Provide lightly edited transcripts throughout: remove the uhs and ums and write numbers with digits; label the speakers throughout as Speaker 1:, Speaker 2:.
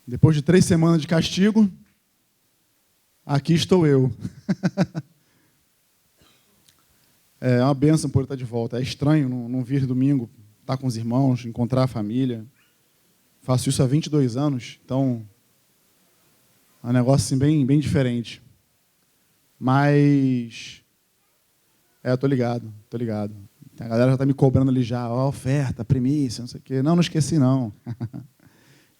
Speaker 1: Depois de 3 semanas de castigo, aqui estou eu. É uma bênção por estar de volta. É estranho não vir domingo, estar com os irmãos, encontrar a família. Faço isso há 22 anos, então é um negócio assim, bem diferente. Mas, eu tô ligado. A galera já está me cobrando ali já, oferta, primícia, não sei o quê. Não esqueci não.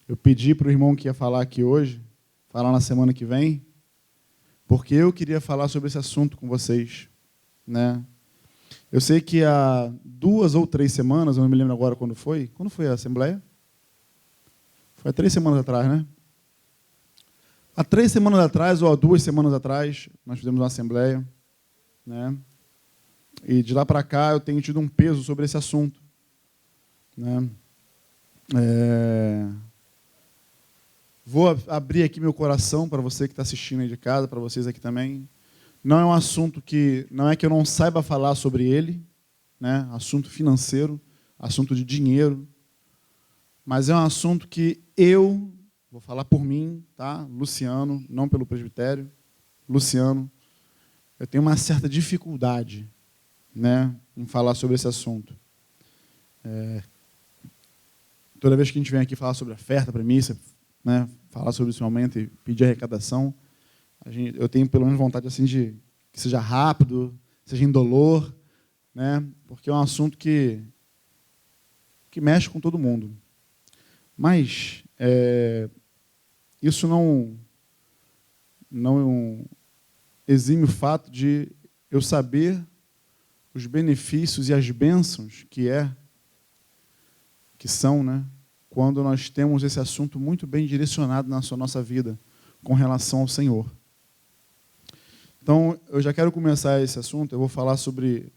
Speaker 1: Eu pedi para o irmão que ia falar aqui hoje, falar na semana que vem, porque eu queria falar sobre esse assunto com vocês, né? Eu sei que há 2 ou 3 semanas, eu não me lembro agora quando foi. Quando foi a assembleia? Foi há 3 semanas atrás, né? Há 3 semanas atrás, ou há 2 semanas atrás, nós fizemos uma assembleia, né? E de lá para cá eu tenho tido um peso sobre esse assunto, né? Vou abrir aqui meu coração para você que está assistindo aí de casa, para vocês aqui também. Não é um assunto que... Não é que eu não saiba falar sobre ele, né? Assunto financeiro, assunto de dinheiro. Mas é um assunto que eu, vou falar por mim, tá? Luciano, não pelo presbitério, Luciano, eu tenho uma certa dificuldade, né, em falar sobre esse assunto. Toda vez que a gente vem aqui falar sobre oferta, premissa, né, falar sobre esse momento e pedir arrecadação, eu tenho pelo menos vontade assim de que seja rápido, seja indolor, né, porque é um assunto que mexe com todo mundo. Mas isso não exime o fato de eu saber os benefícios e as bênçãos que são, né, quando nós temos esse assunto muito bem direcionado na nossa vida com relação ao Senhor. Então, eu já quero começar esse assunto, eu vou falar sobre...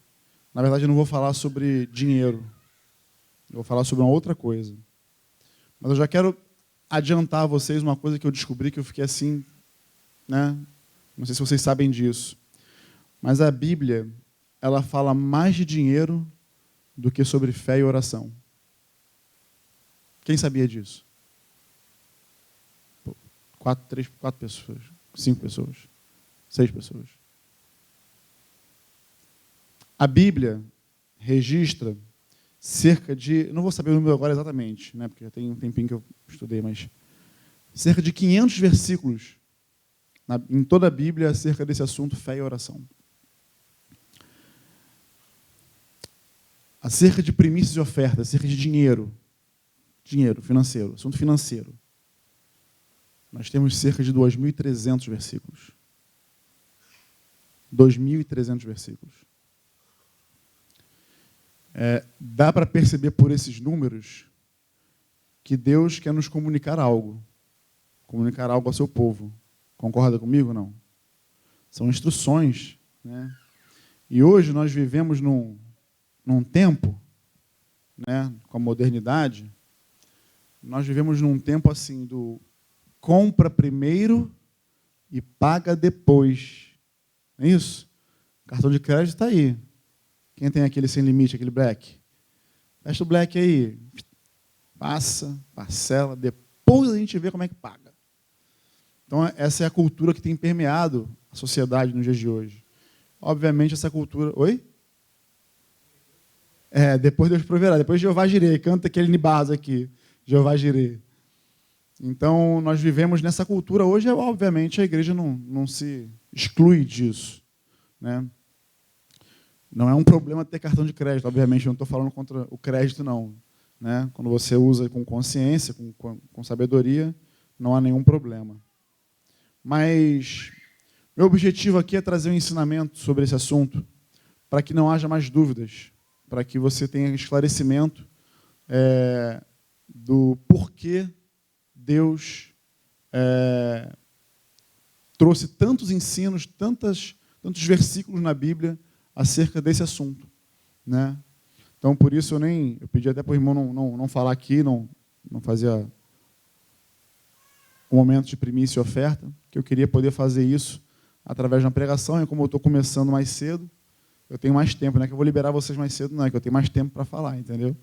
Speaker 1: Na verdade, eu não vou falar sobre dinheiro. Eu vou falar sobre uma outra coisa. Mas eu já quero adiantar a vocês uma coisa que eu descobri, que eu fiquei assim, né? Não sei se vocês sabem disso. Mas a Bíblia, ela fala mais de dinheiro do que sobre fé e oração. Quem sabia disso? 4 pessoas, 5 pessoas, 6 pessoas. A Bíblia registra cerca de... Não vou saber o número agora exatamente, né, porque já tem um tempinho que eu estudei, mas cerca de 500 versículos em toda a Bíblia acerca desse assunto, fé e oração. Acerca de primícias e ofertas, acerca de dinheiro financeiro, assunto financeiro. Nós temos cerca de 2.300 versículos. 2.300 versículos. Dá para perceber por esses números que Deus quer nos comunicar algo ao seu povo. Concorda comigo ou não? São instruções, né? E hoje nós vivemos num tempo, né, com a modernidade, nós vivemos num tempo assim do compra primeiro e paga depois. Não é isso? O cartão de crédito está aí. Quem tem aquele sem limite, aquele black? Fecha o black aí. Passa, parcela, depois a gente vê como é que paga. Então, essa é a cultura que tem permeado a sociedade nos dias de hoje. Obviamente, essa cultura... Oi? Depois Deus proverá. Depois Jeová Jireh. Canta aquele Nibaz aqui. Jeová Jireh. Então, nós vivemos nessa cultura. Hoje, obviamente, a igreja não se exclui disso, né? Não é um problema ter cartão de crédito. Obviamente, eu não estou falando contra o crédito, não, né? Quando você usa com consciência, com sabedoria, não há nenhum problema. Mas meu objetivo aqui é trazer um ensinamento sobre esse assunto, para que não haja mais dúvidas, para que você tenha esclarecimento do porquê Deus trouxe tantos ensinos, tantos versículos na Bíblia acerca desse assunto, né? Então, por isso, eu pedi até para o irmão não falar aqui, não fazer o momento de primícia e oferta, que eu queria poder fazer isso através de uma pregação, e como eu estou começando mais cedo, eu tenho mais tempo, não é que eu vou liberar vocês mais cedo, não, é que eu tenho mais tempo para falar, entendeu?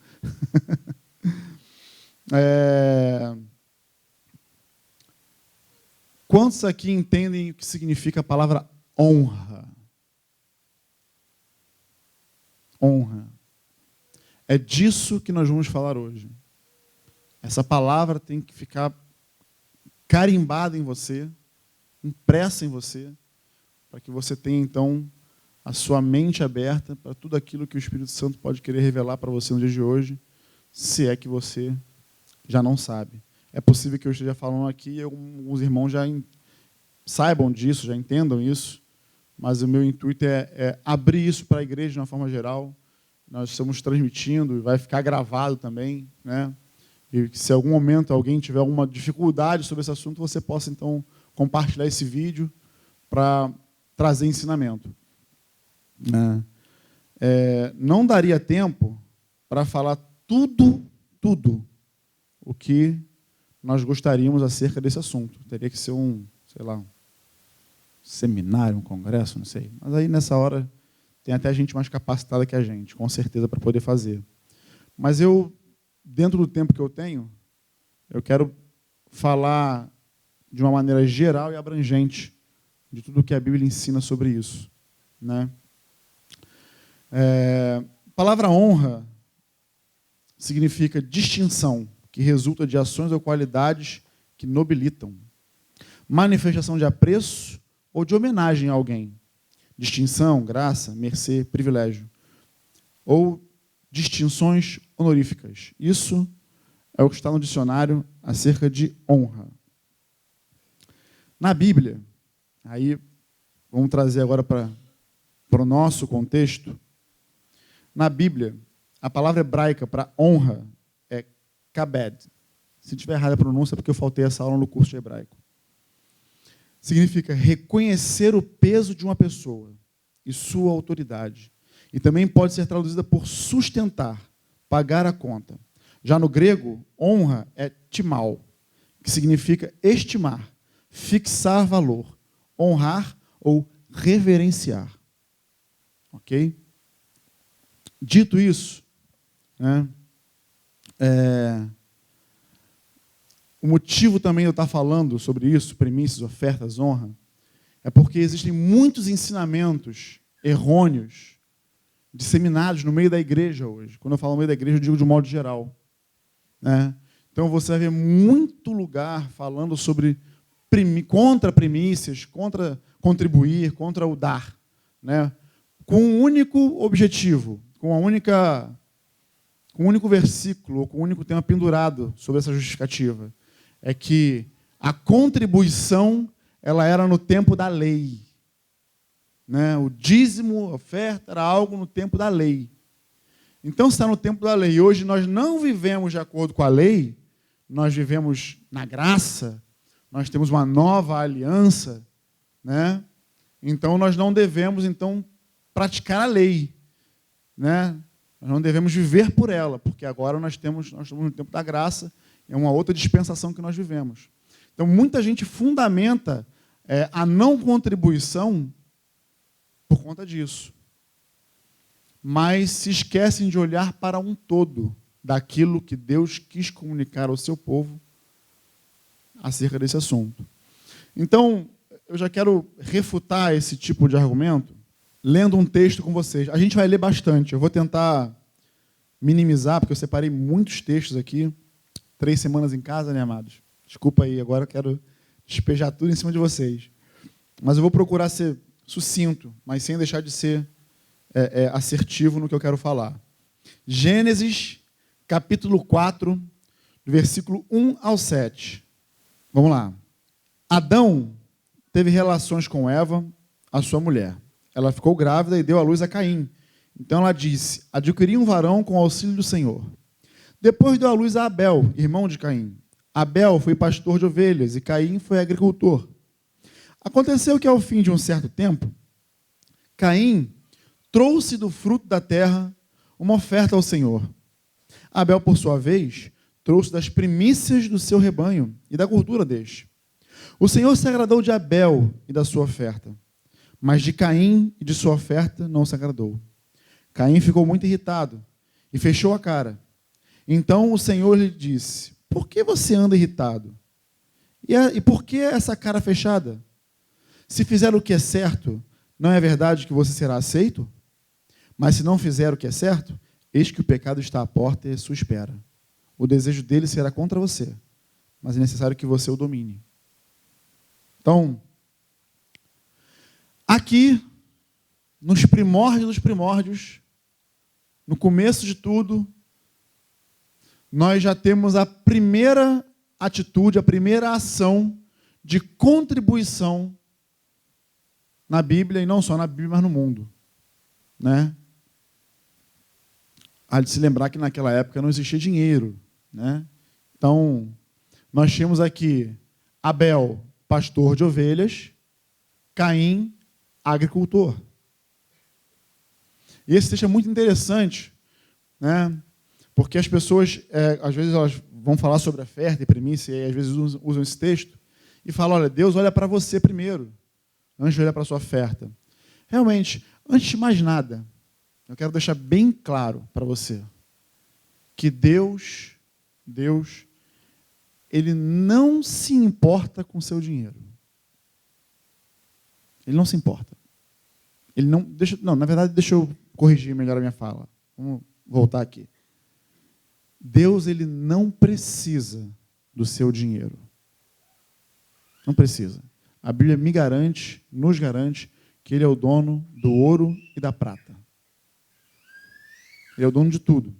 Speaker 1: Quantos aqui entendem o que significa a palavra honra? Honra. É disso que nós vamos falar hoje. Essa palavra tem que ficar carimbada em você, impressa em você, para que você tenha, então, a sua mente aberta para tudo aquilo que o Espírito Santo pode querer revelar para você no dia de hoje, se é que você já não sabe. É possível que eu esteja falando aqui e alguns irmãos já saibam disso, já entendam isso, mas o meu intuito é abrir isso para a igreja de uma forma geral. Nós estamos transmitindo, vai ficar gravado também, né? E que se em algum momento alguém tiver alguma dificuldade sobre esse assunto, você possa, então, compartilhar esse vídeo para trazer ensinamento. Não daria tempo para falar tudo o que nós gostaríamos acerca desse assunto. Teria que ser um seminário, um congresso, não sei. Mas aí, nessa hora, tem até gente mais capacitada que a gente, com certeza, para poder fazer. Mas eu, dentro do tempo que eu tenho, eu quero falar de uma maneira geral e abrangente de tudo o que a Bíblia ensina sobre isso, né? A palavra honra significa distinção, que resulta de ações ou qualidades que nobilitam. Manifestação de apreço ou de homenagem a alguém. Distinção, graça, mercê, privilégio. Ou distinções honoríficas. Isso é o que está no dicionário acerca de honra. Na Bíblia, aí vamos trazer agora para o nosso contexto. Na Bíblia, a palavra hebraica para honra é kabed. Se tiver errada a pronúncia, é porque eu faltei essa aula no curso de hebraico. Significa reconhecer o peso de uma pessoa e sua autoridade. E também pode ser traduzida por sustentar, pagar a conta. Já no grego, honra é timal, que significa estimar, fixar valor, honrar ou reverenciar. Ok? Dito isso, né, o motivo também de eu estar falando sobre isso, premissas, ofertas, honra, é porque existem muitos ensinamentos errôneos disseminados no meio da igreja hoje. Quando eu falo no meio da igreja, eu digo de um modo geral, né? Então você vai ver muito lugar falando sobre contra primícias, contra contribuir, contra o dar, né? Com um único objetivo, com um único versículo, ou com um único tema pendurado sobre essa justificativa. É que a contribuição ela era no tempo da lei. Né? O dízimo, a oferta, era algo no tempo da lei. Então, se está no tempo da lei, e hoje nós não vivemos de acordo com a lei, nós vivemos na graça, nós temos uma nova aliança, né? Então nós não devemos, então, praticar a lei. Né? Nós não devemos viver por ela, porque agora nós estamos no tempo da graça, é uma outra dispensação que nós vivemos. Então, muita gente fundamenta a não contribuição por conta disso. Mas se esquecem de olhar para um todo daquilo que Deus quis comunicar ao seu povo acerca desse assunto. Então, eu já quero refutar esse tipo de argumento lendo um texto com vocês. A gente vai ler bastante. Eu vou tentar minimizar, porque eu separei muitos textos aqui. 3 semanas em casa, né, amados? Desculpa aí, agora eu quero despejar tudo em cima de vocês. Mas eu vou procurar ser sucinto, mas sem deixar de ser assertivo no que eu quero falar. Gênesis, capítulo 4, do versículo 1 ao 7. Vamos lá. Adão teve relações com Eva, a sua mulher. Ela ficou grávida e deu à luz a Caim. Então ela disse: adquiri um varão com o auxílio do Senhor. Depois deu à luz a Abel, irmão de Caim. Abel foi pastor de ovelhas e Caim foi agricultor. Aconteceu que, ao fim de um certo tempo, Caim trouxe do fruto da terra uma oferta ao Senhor. Abel, por sua vez, trouxe das primícias do seu rebanho e da gordura deste. O Senhor se agradou de Abel e da sua oferta, mas de Caim e de sua oferta não se agradou. Caim ficou muito irritado e fechou a cara. Então o Senhor lhe disse: por que você anda irritado? E por que essa cara fechada? Se fizer o que é certo, não é verdade que você será aceito? Mas se não fizer o que é certo, eis que o pecado está à porta e à sua espera. O desejo dele será contra você, mas é necessário que você o domine. Então, aqui, nos primórdios dos primórdios, no começo de tudo, nós já temos a primeira atitude, a primeira ação de contribuição na Bíblia, e não só na Bíblia, mas no mundo. Né? Há de se lembrar que naquela época não existia dinheiro. Né? Então, nós tínhamos aqui Abel, pastor de ovelhas, Caim, agricultor. E esse texto é muito interessante, né? Porque as pessoas, às vezes, elas vão falar sobre oferta e primícia, e às vezes usam esse texto, e falam, olha, Deus olha para você primeiro, antes de olhar para a sua oferta. Realmente, antes de mais nada, eu quero deixar bem claro para você que Deus, Ele não se importa com o seu dinheiro. Ele não se importa. Ele não, na verdade, deixa eu corrigir melhor a minha fala. Vamos voltar aqui. Deus, Ele não precisa do seu dinheiro. Não precisa. A Bíblia me garante, nos garante, que Ele é o dono do ouro e da prata. Ele é o dono de tudo.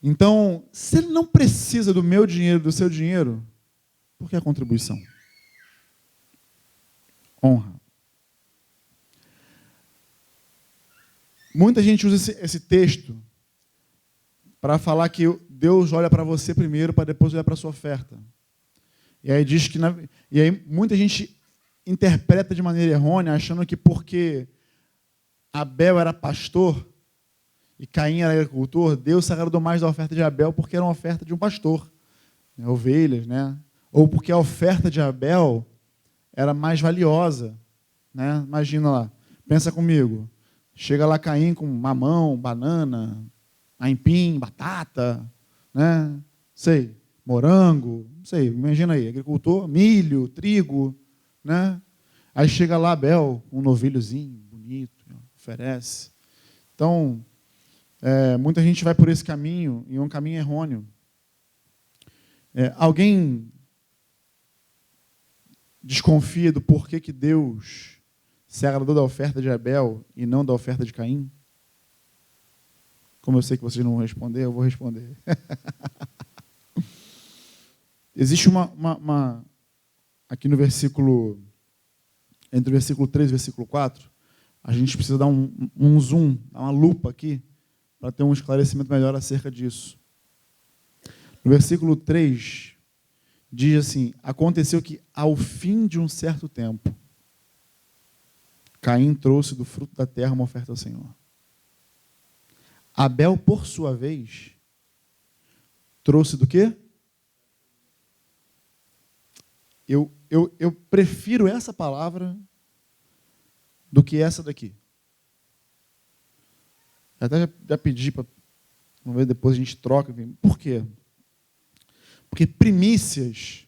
Speaker 1: Então, se Ele não precisa do meu dinheiro, do seu dinheiro, por que a contribuição? Honra. Muita gente usa esse texto para falar que Deus olha para você primeiro, para depois olhar para a sua oferta. E aí diz que e aí muita gente interpreta de maneira errônea, achando que porque Abel era pastor e Caim era agricultor, Deus se agradou mais da oferta de Abel porque era uma oferta de um pastor, né, ovelhas, né? Ou porque a oferta de Abel era mais valiosa, né? Imagina lá, pensa comigo. Chega lá Caim com mamão, banana, aipim, batata, né? Sei, morango, não sei, imagina aí, agricultor, milho, trigo, né? Aí chega lá Abel, um novilhozinho bonito, oferece. Então, muita gente vai por esse caminho, e é um caminho errôneo. Alguém desconfia do porquê que Deus se agradou da oferta de Abel e não da oferta de Caim? Como eu sei que vocês não vão responder, eu vou responder. Existe aqui no versículo, entre o versículo 3 e o versículo 4, a gente precisa dar um zoom, dar uma lupa aqui, para ter um esclarecimento melhor acerca disso. No versículo 3, diz assim, aconteceu que ao fim de um certo tempo, Caim trouxe do fruto da terra uma oferta ao Senhor. Abel, por sua vez, trouxe do quê? Eu prefiro essa palavra do que essa daqui. Até já pedi para, vamos ver, depois a gente troca. Por quê? Porque primícias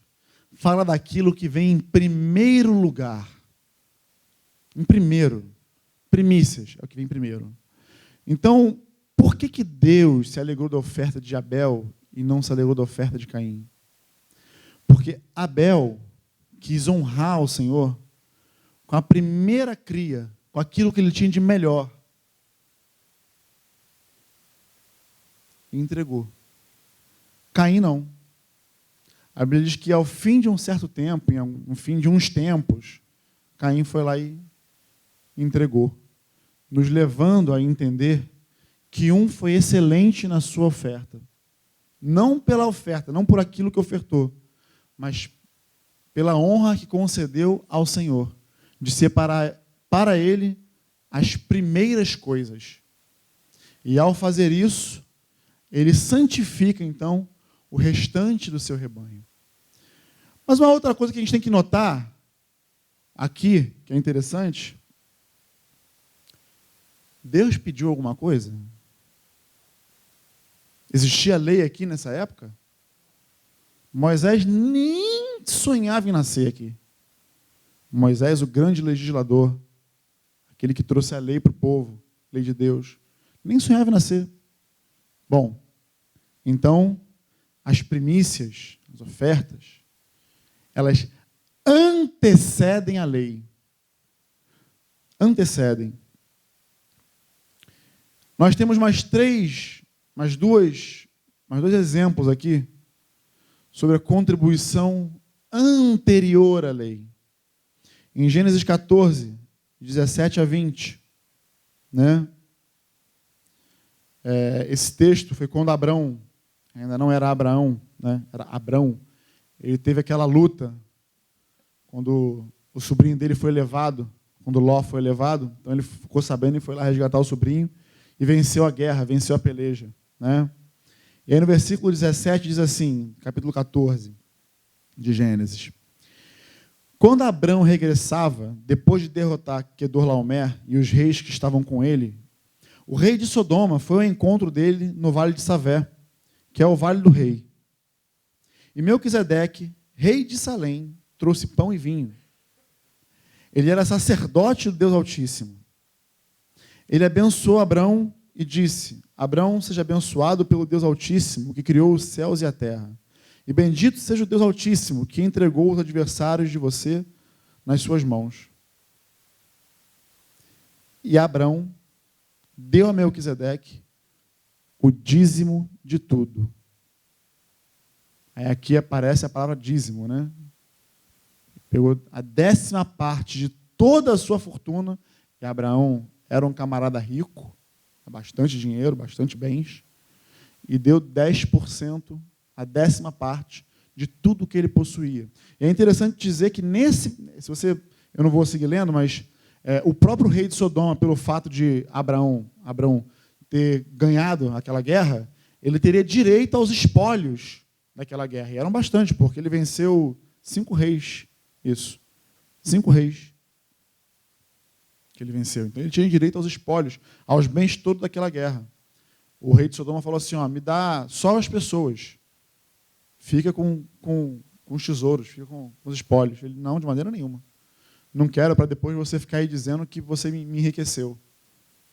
Speaker 1: fala daquilo que vem em primeiro lugar. Em primeiro. Primícias é o que vem primeiro. Então, por que Deus se alegrou da oferta de Abel e não se alegrou da oferta de Caim? Porque Abel quis honrar o Senhor com a primeira cria, com aquilo que ele tinha de melhor. E entregou. Caim não. A Bíblia diz que ao fim de um certo tempo, no fim de uns tempos, Caim foi lá e entregou, nos levando a entender que um foi excelente na sua oferta. Não pela oferta, não por aquilo que ofertou, mas pela honra que concedeu ao Senhor, de separar para Ele as primeiras coisas. E ao fazer isso, Ele santifica, então, o restante do seu rebanho. Mas uma outra coisa que a gente tem que notar aqui, que é interessante, Deus pediu alguma coisa? Existia lei aqui nessa época? Moisés nem sonhava em nascer aqui. Moisés, o grande legislador, aquele que trouxe a lei para o povo, lei de Deus, nem sonhava em nascer. Bom, então, as primícias, as ofertas, elas antecedem a lei. Antecedem. Nós temos mais dois exemplos aqui sobre a contribuição anterior à lei. Em Gênesis 14, 17 a 20, né? Esse texto foi quando Abrão, ainda não era Abraão, né? Era Abrão, ele teve aquela luta, quando o sobrinho dele foi levado, quando Ló foi levado, então ele ficou sabendo e foi lá resgatar o sobrinho, e venceu a guerra, venceu a peleja, né? E aí no versículo 17 diz assim, capítulo 14 de Gênesis: quando Abrão regressava, depois de derrotar Quedorlaomer e os reis que estavam com ele, o rei de Sodoma foi ao encontro dele no vale de Savé, que é o vale do rei. E Melquisedeque, rei de Salém, trouxe pão e vinho. Ele era sacerdote do Deus Altíssimo. Ele abençoou Abrão e disse: Abrão, seja abençoado pelo Deus Altíssimo, que criou os céus e a terra. E bendito seja o Deus Altíssimo, que entregou os adversários de você nas suas mãos. E Abrão deu a Melquisedeque o dízimo de tudo. Aí aqui aparece a palavra dízimo, né? Pegou a 10ª parte de toda a sua fortuna, e Abraão era um camarada rico, bastante dinheiro, bastante bens, e deu 10%, a 10ª parte de tudo que ele possuía. E é interessante dizer que eu não vou seguir lendo, mas o próprio rei de Sodoma, pelo fato de Abrão ter ganhado aquela guerra, ele teria direito aos espólios daquela guerra. E eram bastante, porque ele venceu 5 reis. Isso. 5 reis que ele venceu. Então ele tinha direito aos espólios, aos bens todos daquela guerra. O rei de Sodoma falou assim: me dá só as pessoas. Fica com os tesouros, fica com os espólios. Ele: não, de maneira nenhuma. Não quero, para depois você ficar aí dizendo que você me enriqueceu.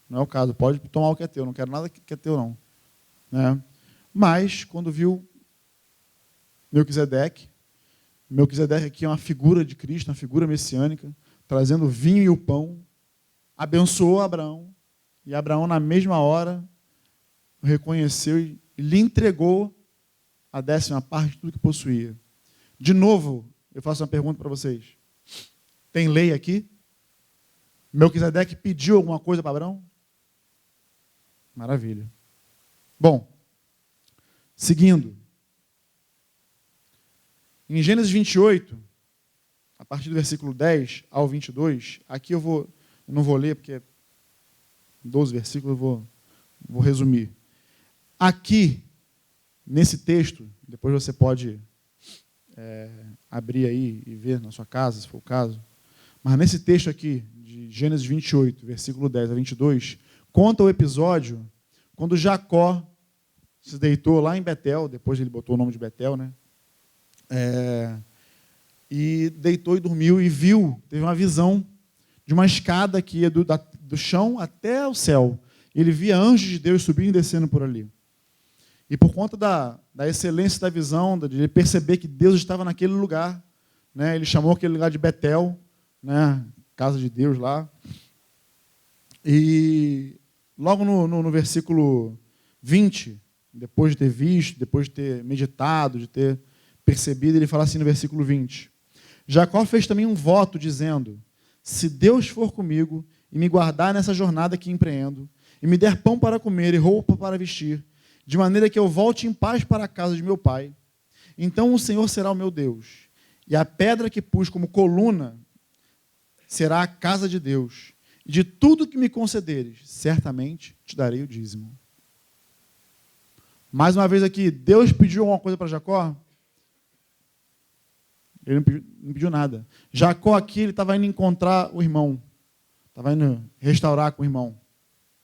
Speaker 1: Não é o caso. Pode tomar o que é teu. Não quero nada que é teu, não. Né? Mas, quando viu Melquisedeque aqui é uma figura de Cristo, uma figura messiânica, trazendo o vinho e o pão, abençoou Abraão, e Abraão, na mesma hora, o reconheceu e lhe entregou a 10ª parte de tudo que possuía. De novo, eu faço uma pergunta para vocês. Tem lei aqui? Melquisedeque pediu alguma coisa para Abraão? Maravilha. Bom, seguindo. Em Gênesis 28, a partir do versículo 10 ao 22, aqui eu não vou ler, porque 12 versículos eu vou resumir. Aqui, nesse texto, depois você pode abrir aí e ver na sua casa, se for o caso, mas nesse texto aqui, de Gênesis 28, versículo 10 a 22, conta o episódio quando Jacó se deitou lá em Betel, depois ele botou o nome de Betel, né? E deitou e dormiu e teve uma visão de uma escada que ia do chão até o céu. Ele via anjos de Deus subindo e descendo por ali. E por conta da excelência da visão, de ele perceber que Deus estava naquele lugar, né, ele chamou aquele lugar de Betel, né, casa de Deus lá. E logo no versículo 20, depois de ter visto, depois de ter meditado, de ter percebido, ele fala assim no versículo 20: Jacó fez também um voto, dizendo: se Deus for comigo e me guardar nessa jornada que empreendo, e me der pão para comer e roupa para vestir, de maneira que eu volte em paz para a casa de meu pai, então o Senhor será o meu Deus, e a pedra que pus como coluna será a casa de Deus, e de tudo que me concederes, certamente te darei o dízimo. Mais uma vez aqui, Deus pediu alguma coisa para Jacó? Ele não pediu nada. Jacó aqui, ele estava indo encontrar o irmão. Estava indo restaurar com o irmão.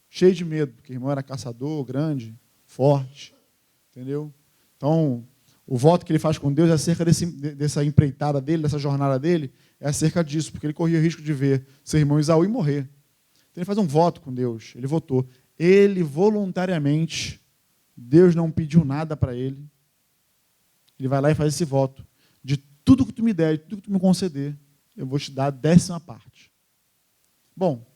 Speaker 1: Cheio de medo, porque o irmão era caçador, grande, forte. Entendeu? Então, O voto que ele faz com Deus é acerca dessa empreitada dele, dessa jornada dele, é acerca disso, porque ele corria o risco de ver seu irmão Esaú e morrer. Então ele faz um voto com Deus, ele votou. Ele voluntariamente, Deus não pediu nada para ele, ele vai lá e faz esse voto. De tudo que tu me der, de tudo que tu me conceder, eu vou te dar a 10ª parte. Bom,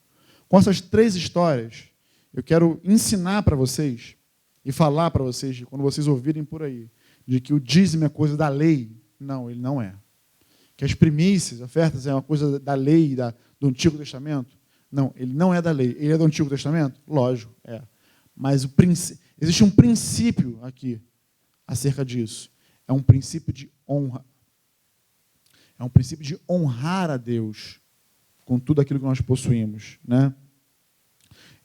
Speaker 1: com essas 3 histórias, eu quero ensinar para vocês e falar para vocês, quando vocês ouvirem por aí, de que o dízimo é coisa da lei. Não, ele não é. Que as primícias, ofertas, é uma coisa da lei, do Antigo Testamento. Não, ele não é da lei. Ele é do Antigo Testamento? Lógico, é. Mas existe um princípio aqui acerca disso. É um princípio de honra. É um princípio de honrar a Deus com tudo aquilo que nós possuímos, né?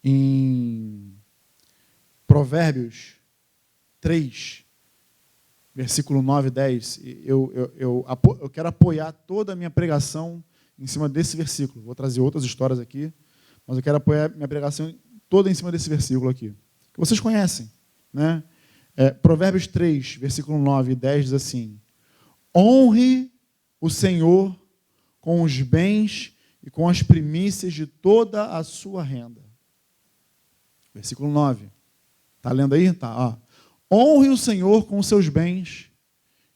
Speaker 1: Em Provérbios 3, versículo 9 e 10, eu quero apoiar toda a minha pregação em cima desse versículo. Vou trazer outras histórias aqui, mas eu quero apoiar minha pregação toda em cima desse versículo aqui, que vocês conhecem, né? Provérbios 3, versículo 9 e 10 diz assim: honre o Senhor com os bens e com as primícias de toda a sua renda. Versículo 9. Está lendo aí? Tá. Honre o Senhor com os seus bens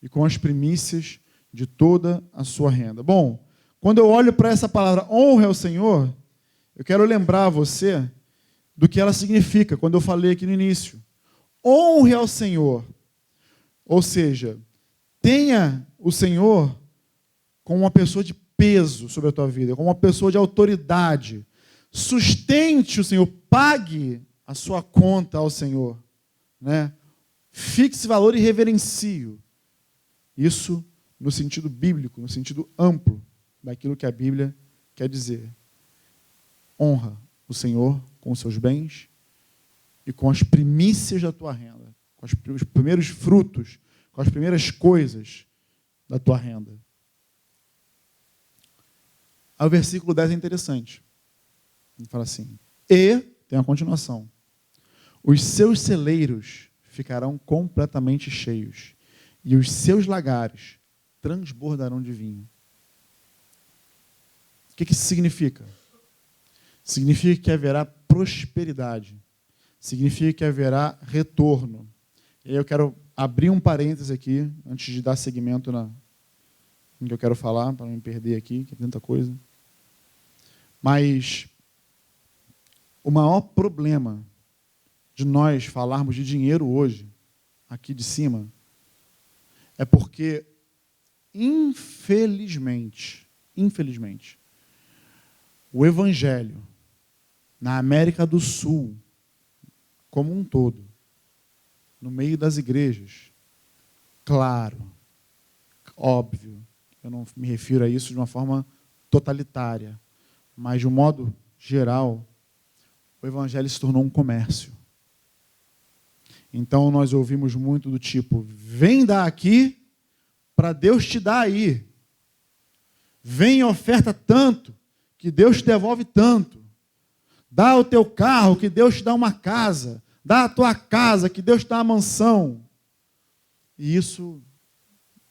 Speaker 1: e com as primícias de toda a sua renda. Bom, quando eu olho para essa palavra honre ao Senhor, eu quero lembrar a você do que ela significa, quando eu falei aqui no início. Honre ao Senhor. Ou seja, tenha o Senhor como uma pessoa de peso sobre a tua vida, como uma pessoa de autoridade. Sustente o Senhor, pague a sua conta ao Senhor, né? Fixe valor e reverencie-o. Isso no sentido bíblico, no sentido amplo daquilo que a Bíblia quer dizer. Honra o Senhor com os seus bens e com as primícias da tua renda, com os primeiros frutos, com as primeiras coisas da tua renda. Aí o versículo 10 é interessante. Ele fala assim: e, tem a continuação, os seus celeiros ficarão completamente cheios, e os seus lagares transbordarão de vinho. O que isso significa? Significa que haverá prosperidade, significa que haverá retorno. E aí eu quero abrir um parênteses aqui, antes de dar seguimento no que eu quero falar, para não me perder aqui, que é tanta coisa. Mas o maior problema de nós falarmos de dinheiro hoje, aqui de cima, é porque, infelizmente, o Evangelho, na América do Sul, como um todo, no meio das igrejas, claro, óbvio, eu não me refiro a isso de uma forma totalitária, mas de um modo geral, o Evangelho se tornou um comércio. Então nós ouvimos muito do tipo: vem dar aqui para Deus te dar aí. Vem e oferta tanto que Deus te devolve tanto. Dá o teu carro que Deus te dá uma casa. Dá a tua casa que Deus te dá uma mansão. E isso,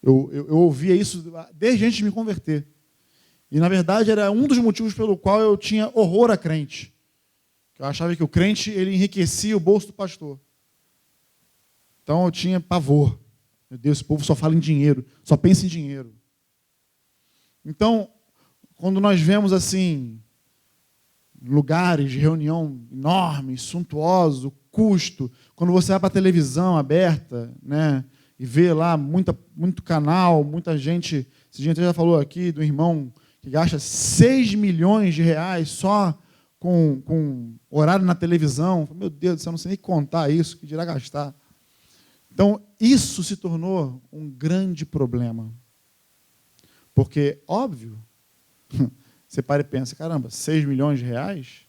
Speaker 1: eu ouvia isso desde antes de me converter. E na verdade era um dos motivos pelo qual eu tinha horror a crente. Eu achava que o crente ele enriquecia o bolso do pastor. Então eu tinha pavor. Meu Deus, esse povo só fala em dinheiro, só pensa em dinheiro. Então, quando nós vemos assim, lugares de reunião enormes, suntuosos, o custo, quando você vai para a televisão aberta, né, e vê lá muito canal, muita gente, esse dia já falou aqui do irmão que gasta 6 milhões de reais só com horário na televisão. Meu Deus do céu, eu não sei nem contar isso, que dirá gastar. Então, isso se tornou um grande problema. Porque, óbvio, você para e pensa, caramba, 6 milhões de reais?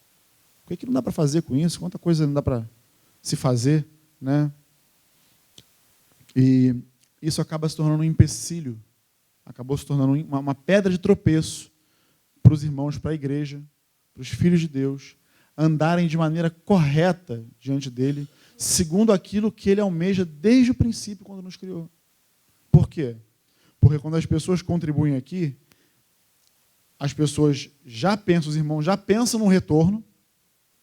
Speaker 1: O que não dá para fazer com isso? Quanta coisa não dá para se fazer, né? E isso acaba se tornando um empecilho, acabou se tornando uma pedra de tropeço para os irmãos, para a igreja, para os filhos de Deus, andarem de maneira correta diante dele, segundo aquilo que ele almeja desde o princípio, quando nos criou. Por quê? Porque quando as pessoas contribuem aqui, as pessoas já pensam, os irmãos já pensam no retorno.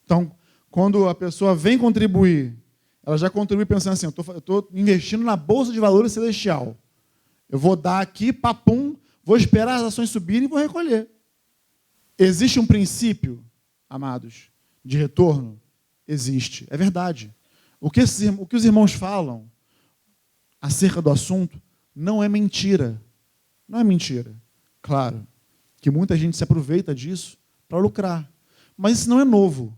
Speaker 1: Então, quando a pessoa vem contribuir, ela já contribui pensando assim, eu estou investindo na Bolsa de Valores Celestial. Eu vou dar aqui, papum, vou esperar as ações subirem e vou recolher. Existe um princípio, amados, de retorno? Existe, é verdade. O que os irmãos falam acerca do assunto não é mentira. Não é mentira. Claro que muita gente se aproveita disso para lucrar. Mas isso não é novo.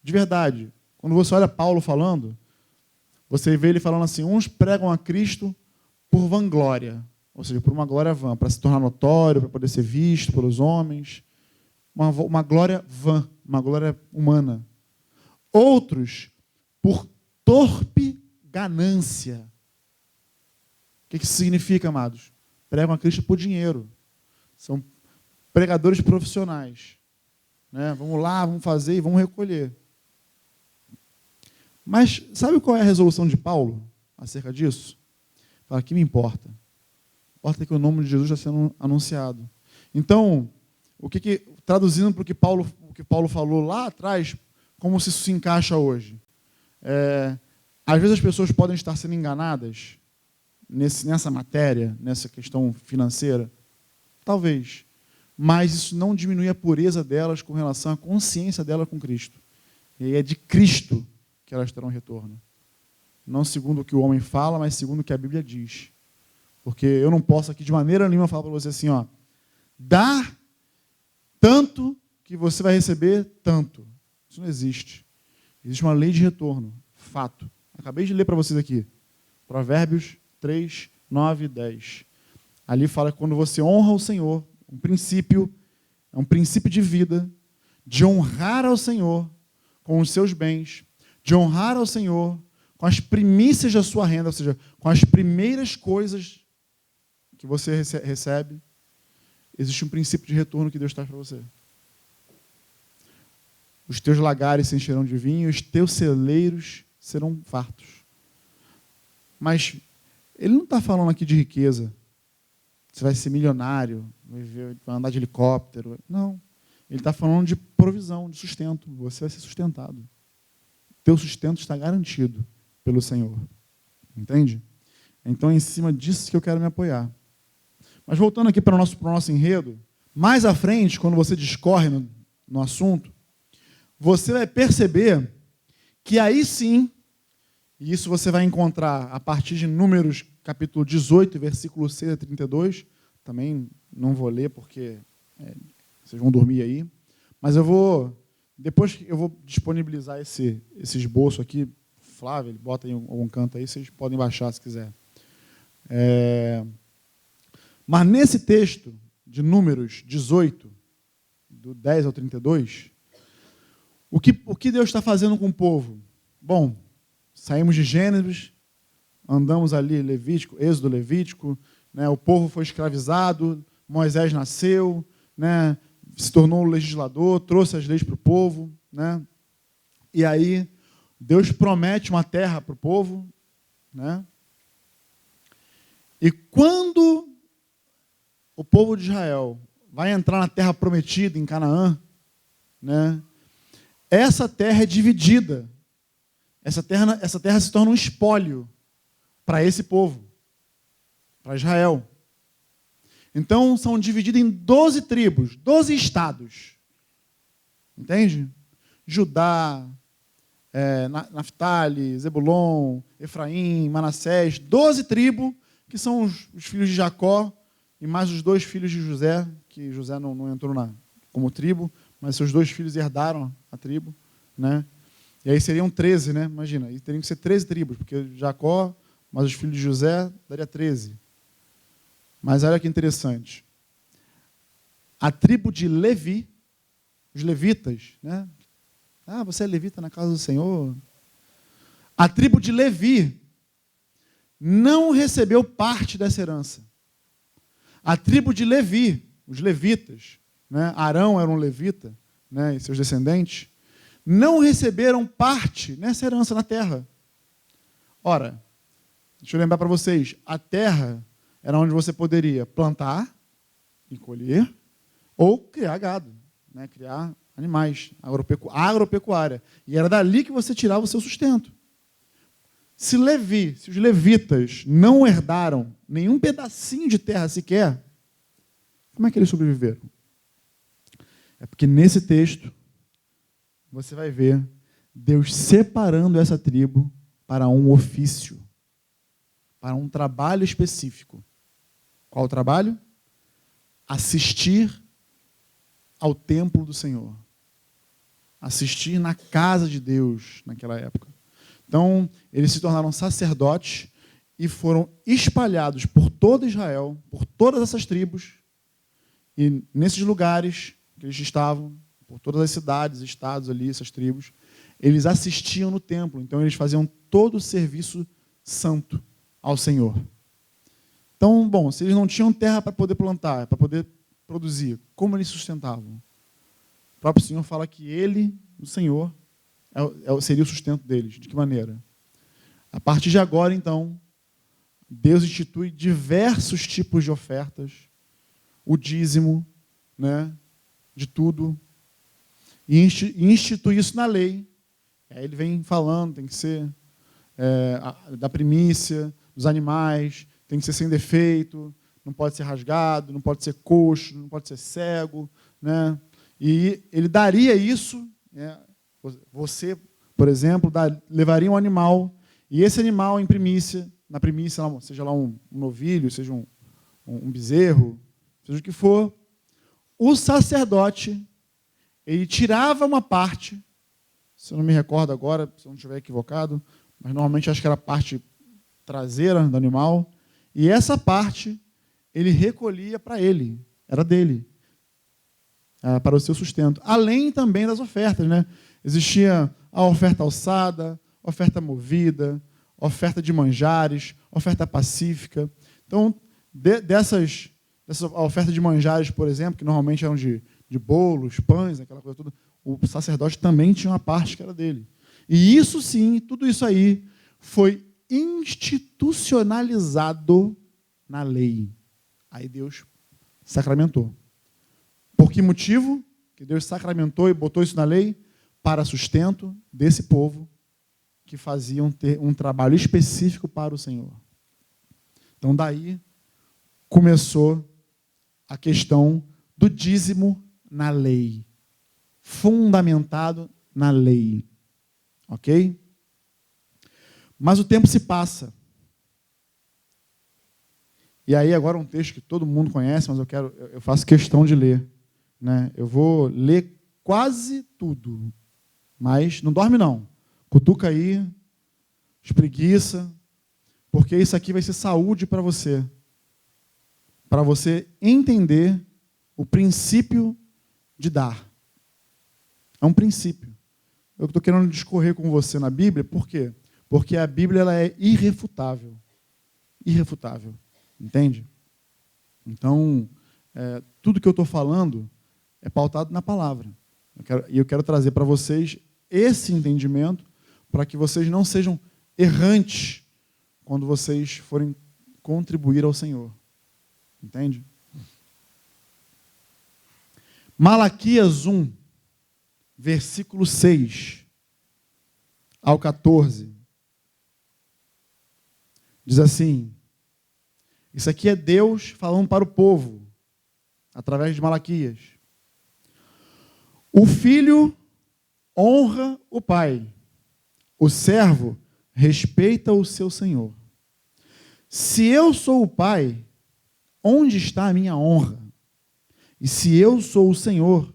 Speaker 1: De verdade. Quando você olha Paulo falando, você vê ele falando assim, uns pregam a Cristo por vanglória, ou seja, por uma glória vã, para se tornar notório, para poder ser visto pelos homens. Uma glória vã, uma glória humana. Outros, por torpe ganância. O que isso significa, amados? Pregam a Cristo por dinheiro. São pregadores profissionais. Né? Vamos lá, vamos fazer e vamos recolher. Mas sabe qual é a resolução de Paulo acerca disso? Fala, que me importa? Importa que o nome de Jesus está sendo anunciado. Então, traduzindo para o que Paulo falou lá atrás, como se isso se encaixa hoje? Às vezes as pessoas podem estar sendo enganadas nessa matéria, nessa questão financeira. Talvez. Mas isso não diminui a pureza delas com relação à consciência dela com Cristo. E aí é de Cristo que elas terão retorno. Não segundo o que o homem fala, mas segundo o que a Bíblia diz. Porque eu não posso aqui de maneira nenhuma falar para você assim, ó, dá tanto que você vai receber tanto. Isso não existe. Existe uma lei de retorno. Fato. Acabei de ler para vocês aqui. Provérbios 3, 9 e 10. Ali fala que quando você honra o Senhor, é um princípio de vida, de honrar ao Senhor com os seus bens, de honrar ao Senhor com as primícias da sua renda, ou seja, com as primeiras coisas que você recebe, existe um princípio de retorno que Deus traz para você. Os teus lagares se encherão de vinho, os teus celeiros serão fartos. Mas ele não está falando aqui de riqueza. Você vai ser milionário, vai andar de helicóptero. Não. Ele está falando de provisão, de sustento. Você vai ser sustentado. Teu sustento está garantido pelo Senhor. Entende? Então é em cima disso que eu quero me apoiar. Mas voltando aqui para o nosso enredo, mais à frente, quando você discorre no assunto, você vai perceber que aí sim, e isso você vai encontrar a partir de Números, capítulo 18, versículo 6 a 32, também não vou ler porque vocês vão dormir aí, mas depois eu vou disponibilizar esse esboço aqui, Flávio, ele bota em algum canto aí, vocês podem baixar se quiser. Mas nesse texto de Números 18, do 10 ao 32, o que Deus está fazendo com o povo? Bom, saímos de Gênesis, andamos ali, Êxodo Levítico, né, o povo foi escravizado, Moisés nasceu, né, se tornou legislador, trouxe as leis para o povo, né, e aí Deus promete uma terra para o povo, né, e quando o povo de Israel vai entrar na terra prometida, em Canaã, né, essa terra é dividida. Essa terra se torna um espólio para esse povo, para Israel. Então, são divididas em 12 tribos, 12 estados. Entende? Judá, Naftali, Zebulon, Efraim, Manassés, 12 tribos, que são os filhos de Jacó, e mais os 2 filhos de José, que José não entrou como tribo, mas seus 2 filhos herdaram a tribo, né? E aí seriam 13, né? Imagina, e teriam que ser 13 tribos, porque Jacó, mais os filhos de José, daria 13. Mas olha que interessante. A tribo de Levi, os levitas, né? Ah, você é levita na casa do Senhor? A tribo de Levi não recebeu parte dessa herança. A tribo de Levi, os levitas, né? Arão era um levita, né? E seus descendentes, não receberam parte nessa herança na terra. Ora, deixa eu lembrar para vocês, a terra era onde você poderia plantar e colher, ou criar gado, né? Criar animais, agropecuária. E era dali que você tirava o seu sustento. Se os levitas não herdaram nenhum pedacinho de terra sequer, como é que eles sobreviveram? É porque nesse texto você vai ver Deus separando essa tribo para um ofício, para um trabalho específico. Qual o trabalho? Assistir ao templo do Senhor. Assistir na casa de Deus naquela época. Então, eles se tornaram sacerdotes e foram espalhados por todo Israel, por todas essas tribos, e nesses lugares que eles estavam, por todas as cidades, estados ali, essas tribos, eles assistiam no templo. Então, eles faziam todo o serviço santo ao Senhor. Então, bom, se eles não tinham terra para poder plantar, para poder produzir, como eles sustentavam? O próprio Senhor fala que Ele, o Senhor, seria o sustento deles. De que maneira? A partir de agora, então, Deus institui diversos tipos de ofertas, o dízimo, né, de tudo, e institui isso na lei. Aí ele vem falando, tem que ser da primícia, dos animais, tem que ser sem defeito, não pode ser rasgado, não pode ser coxo, não pode ser cego, né? E ele daria isso, né? Você, por exemplo, levaria um animal, e esse animal em primícia, na primícia, seja lá um novilho, seja um bezerro, seja o que for, o sacerdote, ele tirava uma parte, se eu não me recordo agora, se eu não estiver equivocado, mas normalmente acho que era a parte traseira do animal, e essa parte ele recolhia para ele, era dele, para o seu sustento. Além também das ofertas, né? Existia a oferta alçada, oferta movida, oferta de manjares, oferta pacífica. Então, dessa oferta de manjares, por exemplo, que normalmente eram de bolos, pães, aquela coisa toda, o sacerdote também tinha uma parte que era dele. E isso sim, tudo isso aí foi institucionalizado na lei. Aí Deus sacramentou. Por que motivo que Deus sacramentou e botou isso na lei? Para sustento desse povo que faziam ter um trabalho específico para o Senhor. Então, daí começou a questão do dízimo na lei, fundamentado na lei. Ok? Mas o tempo se passa. E aí agora um texto que todo mundo conhece, mas eu faço questão de ler, né? Eu vou ler quase tudo, mas não dorme não. Cutuca aí, espreguiça, porque isso aqui vai ser saúde para você entender o princípio de dar. É um princípio. Eu estou querendo discorrer com você na Bíblia, por quê? Porque a Bíblia ela é irrefutável. Irrefutável. Entende? Então, tudo que eu estou falando é pautado na palavra. Eu quero trazer para vocês esse entendimento para que vocês não sejam errantes quando vocês forem contribuir ao Senhor. Entende? Malaquias 1, versículo 6 ao 14. Diz assim, isso aqui é Deus falando para o povo, através de Malaquias. O filho honra o pai, o servo respeita o seu senhor. Se eu sou o pai, onde está a minha honra? E se eu sou o Senhor,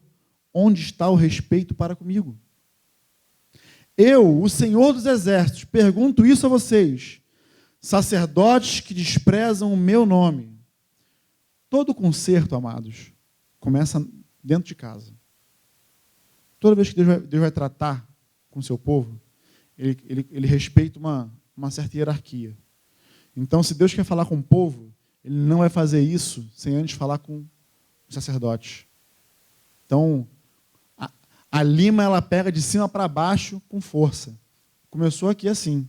Speaker 1: onde está o respeito para comigo? Eu, o Senhor dos Exércitos, pergunto isso a vocês, sacerdotes que desprezam o meu nome. Todo conserto, amados, começa dentro de casa. Toda vez que Deus vai tratar com o seu povo, ele respeita uma certa hierarquia. Então, se Deus quer falar com o povo, ele não vai fazer isso sem antes falar com os sacerdotes. Então, a lima ela pega de cima para baixo com força. Começou aqui assim.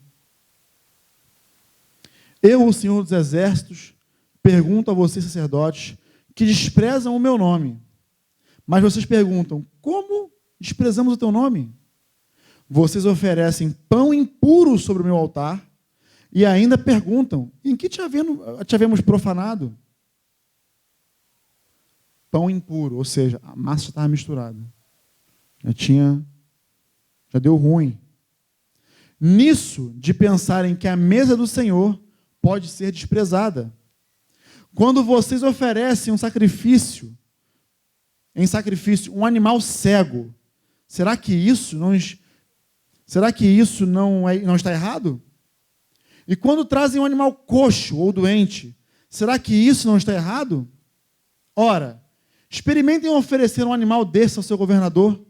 Speaker 1: Eu, o Senhor dos Exércitos, pergunto a vocês, sacerdotes, que desprezam o meu nome. Mas vocês perguntam, como desprezamos o teu nome? Vocês oferecem pão impuro sobre o meu altar e ainda perguntam, em que te havemos profanado? Pão impuro, ou seja, a massa estava misturada. Já deu ruim. Nisso, de pensarem que a mesa do Senhor pode ser desprezada. Quando vocês oferecem em sacrifício, um animal cego, será que isso não está errado? E quando trazem um animal coxo ou doente, será que isso não está errado? Ora, experimentem oferecer um animal desse ao seu governador.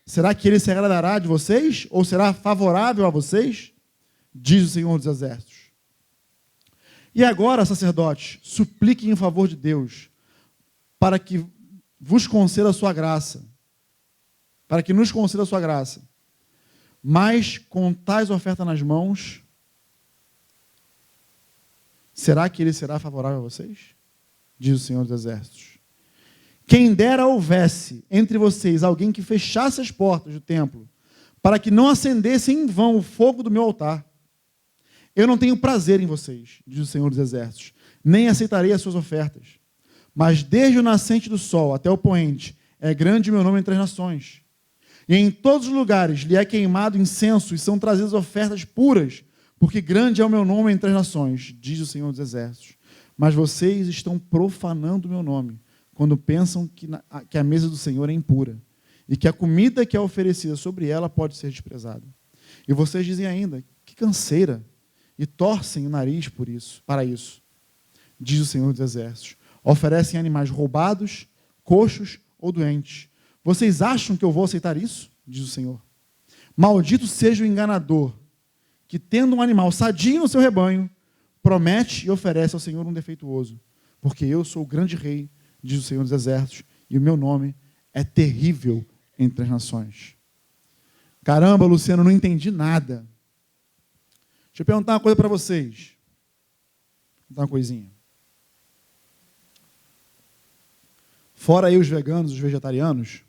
Speaker 1: Será que ele se agradará de vocês? Ou será favorável a vocês? Diz o Senhor dos Exércitos. E agora, sacerdotes, supliquem em favor de Deus, para que vos conceda a sua graça, para que nos conceda a sua graça. Mas com tais ofertas nas mãos, será que ele será favorável a vocês? Diz o Senhor dos Exércitos. Quem dera houvesse entre vocês alguém que fechasse as portas do templo, para que não acendesse em vão o fogo do meu altar. Eu não tenho prazer em vocês, diz o Senhor dos Exércitos, nem aceitarei as suas ofertas. Mas desde o nascente do sol até o poente, é grande o meu nome entre as nações. E em todos os lugares lhe é queimado incenso e são trazidas ofertas puras, porque grande é o meu nome entre as nações, diz o Senhor dos Exércitos. Mas vocês estão profanando o meu nome, quando pensam que a mesa do Senhor é impura, e que a comida que é oferecida sobre ela pode ser desprezada. E vocês dizem ainda, que canseira, e torcem o nariz para isso, diz o Senhor dos Exércitos. Oferecem animais roubados, coxos ou doentes. Vocês acham que eu vou aceitar isso? Diz o Senhor. Maldito seja o enganador, que tendo um animal sadio no seu rebanho, promete e oferece ao Senhor um defeituoso. Porque eu sou o grande rei, diz o Senhor dos Exércitos, e o meu nome é terrível entre as nações. Caramba, Luciano, não entendi nada. Deixa eu perguntar uma coisa para vocês. Vou dar uma coisinha. Fora aí os veganos, os vegetarianos,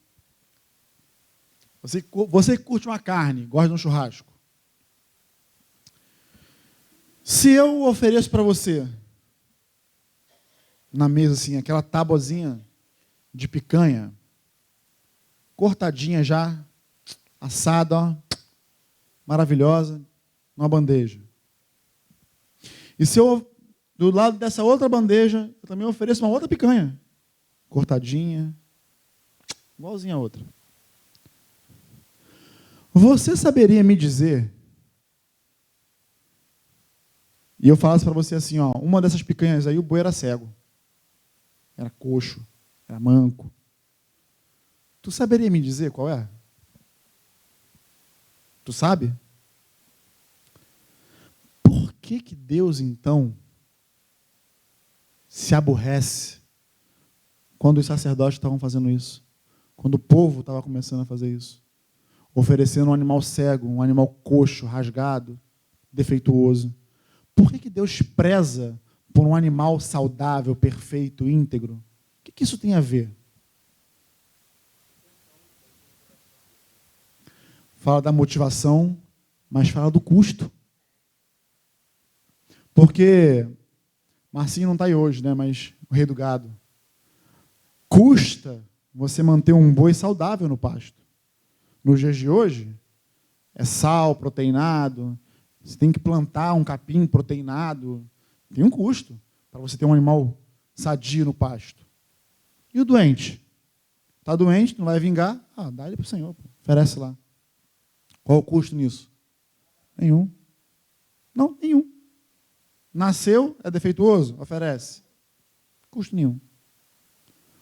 Speaker 1: você que curte uma carne, gosta de um churrasco. Se eu ofereço para você, na mesa assim, aquela tabuazinha de picanha, cortadinha já, assada, ó, maravilhosa, numa bandeja. E se eu, do lado dessa outra bandeja, eu também ofereço uma outra picanha, cortadinha, igualzinha a outra. Você saberia me dizer, e eu falasse para você assim, ó, uma dessas picanhas aí, o boi era cego, era coxo, era manco. Tu saberia me dizer qual é? Tu sabe? Por que Deus, então, se aborrece quando os sacerdotes estavam fazendo isso? Quando o povo estava começando a fazer isso? Oferecendo um animal cego, um animal coxo, rasgado, defeituoso. Por que Deus preza por um animal saudável, perfeito, íntegro? O que isso tem a ver? Fala da motivação, mas fala do custo. Porque, Marcinho não está aí hoje, né? Mas o rei do gado. Custa você manter um boi saudável no pasto. Nos dias de hoje, é sal, proteinado, você tem que plantar um capim proteinado, tem um custo para você ter um animal sadio no pasto. E o doente? Está doente, não vai vingar? Ah, dá ele para o Senhor, oferece lá. Qual o custo nisso? Nenhum. Não, nenhum. Nasceu, é defeituoso? Oferece. Custo nenhum.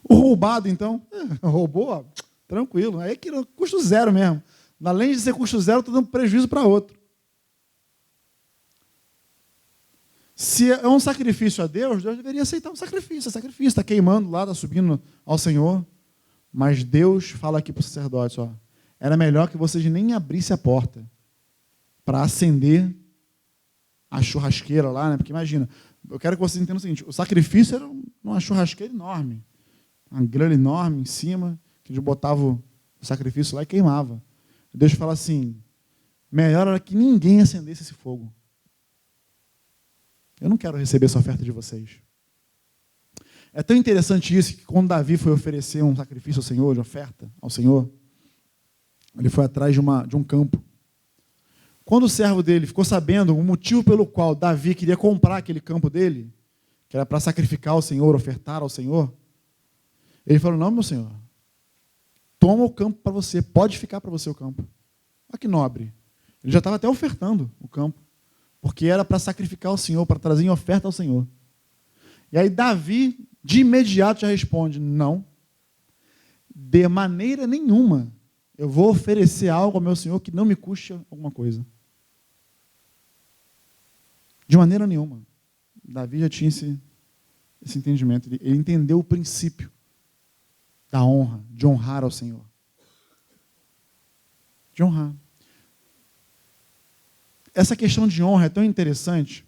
Speaker 1: O roubado, então? Roubou? Ó, tranquilo. Aí que custo zero mesmo. Além de ser custo zero, estou dando prejuízo para outro. Se é um sacrifício a Deus, Deus deveria aceitar um sacrifício. É sacrifício, está queimando lá, está subindo ao Senhor. Mas Deus fala aqui para o sacerdote, ó, era melhor que vocês nem abrissem a porta para acender a churrasqueira lá, né? Porque imagina, eu quero que vocês entendam o seguinte, o sacrifício era uma churrasqueira enorme, uma grelha enorme em cima, que eles botavam o sacrifício lá e queimava. Deus fala assim, melhor era que ninguém acendesse esse fogo. Eu não quero receber essa oferta de vocês. É tão interessante isso que quando Davi foi oferecer um sacrifício ao Senhor, de oferta ao Senhor, ele foi atrás de um campo. Quando o servo dele ficou sabendo o motivo pelo qual Davi queria comprar aquele campo dele, que era para sacrificar ao Senhor, ofertar ao Senhor, ele falou, não, meu senhor, toma o campo para você, pode ficar para você o campo. Olha que nobre. Ele já estava até ofertando o campo, porque era para sacrificar ao Senhor, para trazer em oferta ao Senhor. E aí Davi, de imediato, já responde, não, de maneira nenhuma eu vou oferecer algo ao meu Senhor que não me custe alguma coisa. De maneira nenhuma. Davi já tinha esse entendimento. Ele entendeu o princípio da honra, de honrar ao Senhor. De honrar. Essa questão de honra é tão interessante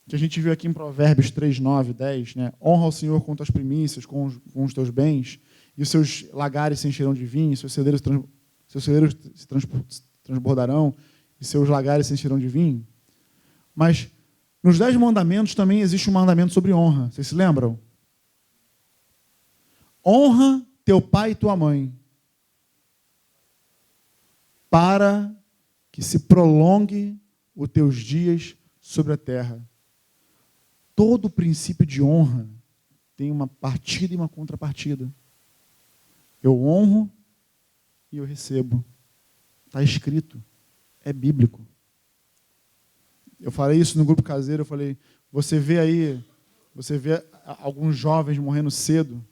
Speaker 1: que a gente viu aqui em Provérbios 3, 9, 10, né? Honra ao Senhor com tuas primícias, com os teus bens, e os seus lagares se encherão de vinho, seus celeiros se transbordarão, e seus lagares se encherão de vinho. Mas nos 10 mandamentos também existe um mandamento sobre honra. Vocês se lembram? Honra teu pai e tua mãe, para que se prolongue os teus dias sobre a terra. Todo princípio de honra tem uma partida e uma contrapartida. Eu honro e eu recebo. Está escrito. É bíblico. Eu falei isso no grupo caseiro, eu falei, você vê alguns jovens morrendo cedo,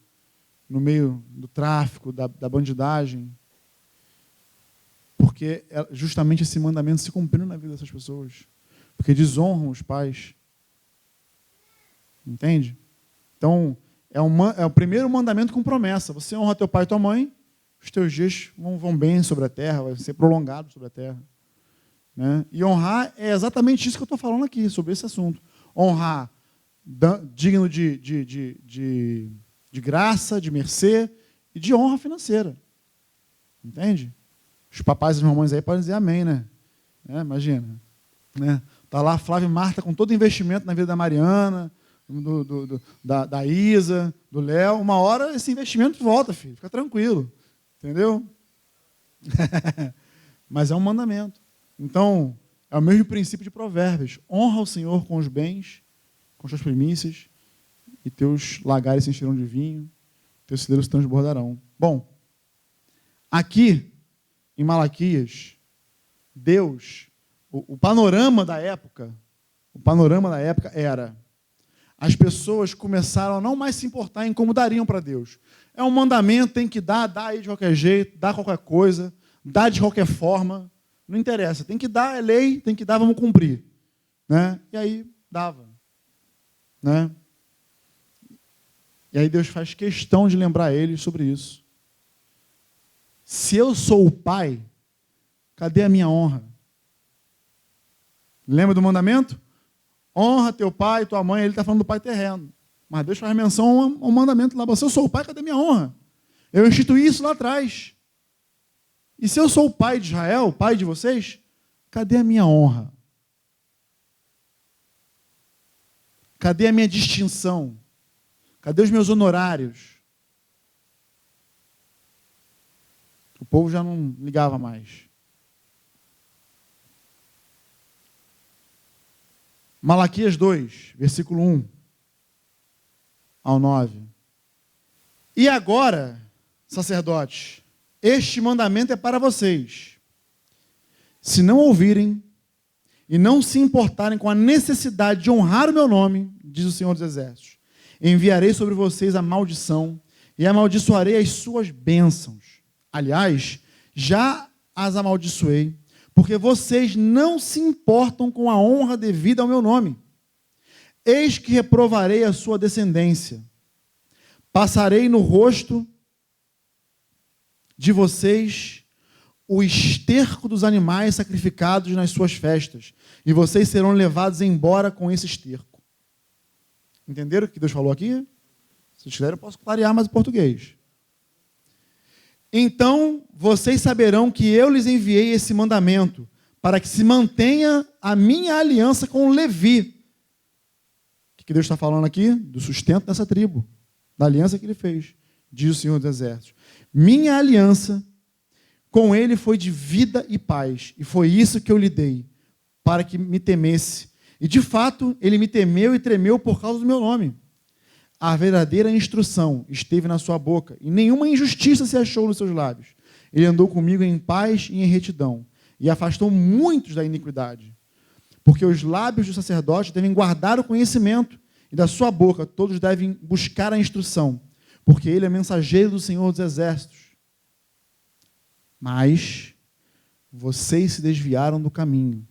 Speaker 1: no meio do tráfico, da bandidagem, porque justamente esse mandamento se cumpriu na vida dessas pessoas, porque desonram os pais. Entende? Então, é o primeiro mandamento com promessa. Você honra teu pai e tua mãe, os teus dias vão bem sobre a terra, vai ser prolongado sobre a terra. Né? E honrar é exatamente isso que eu estou falando aqui, sobre esse assunto. Honrar digno de graça, de mercê e de honra financeira. Entende? Os papais e as mamães aí podem dizer amém, né? Imagina. Né? Está lá a Flávia e Marta com todo o investimento na vida da Mariana, da Isa, do Léo. Uma hora esse investimento volta, filho. Fica tranquilo. Entendeu? Mas é um mandamento. Então, é o mesmo princípio de Provérbios. Honra o Senhor com os bens, com as suas primícias, e teus lagares se encherão de vinho, teus celeiros se transbordarão. Bom, aqui, em Malaquias, Deus, o panorama da época era, as pessoas começaram a não mais se importar em como dariam para Deus. É um mandamento, tem que dar, dá aí de qualquer jeito, dá qualquer coisa, dá de qualquer forma. Não interessa, tem que dar, é lei, tem que dar, vamos cumprir. Né? E aí, dava. Né? E aí Deus faz questão de lembrar eles sobre isso. Se eu sou o pai, cadê a minha honra? Lembra do mandamento? Honra teu pai e tua mãe, ele está falando do pai terreno. Mas Deus faz menção a um mandamento lá. Se eu sou o pai, cadê a minha honra? Eu instituí isso lá atrás. E se eu sou o pai de Israel, pai de vocês, cadê a minha honra? Cadê a minha distinção? Cadê os meus honorários? O povo já não ligava mais. Malaquias 2, versículo 1 ao 9. E agora, sacerdotes, este mandamento é para vocês. Se não ouvirem e não se importarem com a necessidade de honrar o meu nome, diz o Senhor dos Exércitos, enviarei sobre vocês a maldição e amaldiçoarei as suas bênçãos. Aliás, já as amaldiçoei, porque vocês não se importam com a honra devida ao meu nome. Eis que reprovarei a sua descendência. Passarei no rosto de vocês o esterco dos animais sacrificados nas suas festas, e vocês serão levados embora com esse esterco. Entenderam o que Deus falou aqui? Se quiserem, eu posso clarear mais o português. Então, vocês saberão que eu lhes enviei esse mandamento, para que se mantenha a minha aliança com Levi. O que Deus está falando aqui? Do sustento dessa tribo, da aliança que ele fez, diz o Senhor dos Exércitos. Minha aliança com ele foi de vida e paz, e foi isso que eu lhe dei, para que me temesse. E de fato, ele me temeu e tremeu por causa do meu nome. A verdadeira instrução esteve na sua boca, e nenhuma injustiça se achou nos seus lábios. Ele andou comigo em paz e em retidão, e afastou muitos da iniquidade. Porque os lábios do sacerdote devem guardar o conhecimento, e da sua boca todos devem buscar a instrução, porque ele é mensageiro do Senhor dos Exércitos. Mas vocês se desviaram do caminho,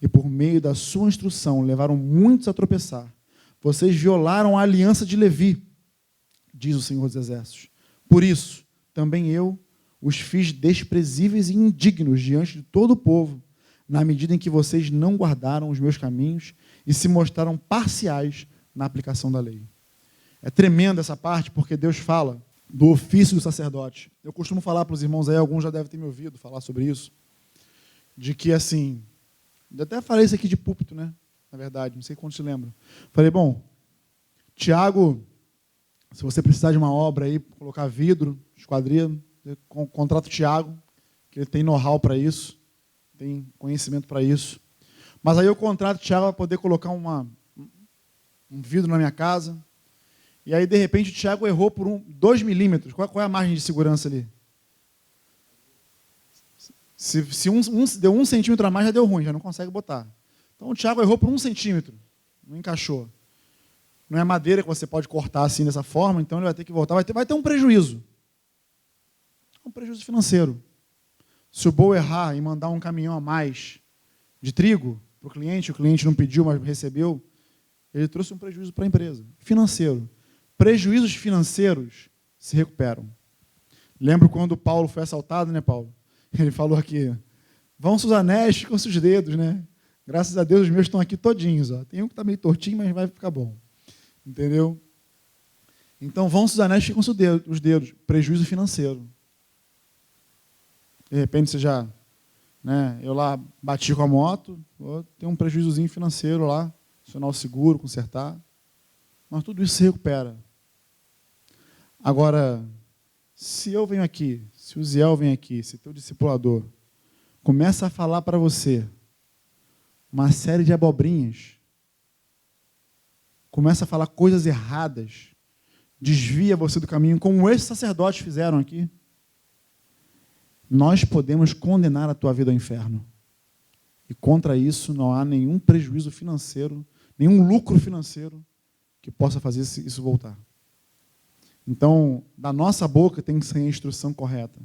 Speaker 1: e por meio da sua instrução levaram muitos a tropeçar. Vocês violaram a aliança de Levi, diz o Senhor dos Exércitos. Por isso, também eu os fiz desprezíveis e indignos diante de todo o povo, na medida em que vocês não guardaram os meus caminhos e se mostraram parciais na aplicação da lei. É tremenda essa parte, porque Deus fala do ofício do sacerdote. Eu costumo falar para os irmãos aí, alguns já devem ter me ouvido falar sobre isso, de que assim, eu até falei isso aqui de púlpito, né? Na verdade, não sei quantos se lembram. Falei, bom, Tiago, se você precisar de uma obra aí, colocar vidro, esquadria, contrata o Tiago, que ele tem know-how para isso, tem conhecimento para isso. Mas aí eu contrato o Tiago para poder colocar um vidro na minha casa. E aí, de repente, o Tiago errou por 2 milímetros. Qual é a margem de segurança ali? Se deu 1 centímetro a mais, já deu ruim, já não consegue botar. Então, o Tiago errou por 1 centímetro, não encaixou. Não é madeira que você pode cortar assim, dessa forma, então ele vai ter que voltar. Vai ter um prejuízo. Um prejuízo financeiro. Se o Boa errar e mandar um caminhão a mais de trigo para o cliente não pediu, mas recebeu, ele trouxe um prejuízo para a empresa. Financeiro. Prejuízos financeiros se recuperam. Lembro quando Paulo foi assaltado, né, Paulo? Ele falou aqui, vão seus anéis, ficam seus dedos, né? Graças a Deus os meus estão aqui todinhos. Ó. Tem um que está meio tortinho, mas vai ficar bom. Entendeu? Então, vão seus anéis, ficam os dedos. Prejuízo financeiro. De repente você já... Né, eu lá bati com a moto, tem um prejuízozinho financeiro lá, acionar o seguro, consertar. Mas tudo isso se recupera. Agora, se eu venho aqui, se o Ziel vem aqui, se teu discipulador começa a falar para você uma série de abobrinhas, começa a falar coisas erradas, desvia você do caminho, como esses sacerdotes fizeram aqui, nós podemos condenar a tua vida ao inferno. E contra isso não há nenhum prejuízo financeiro, nenhum lucro financeiro que possa fazer isso voltar. Então, da nossa boca tem que sair a instrução correta.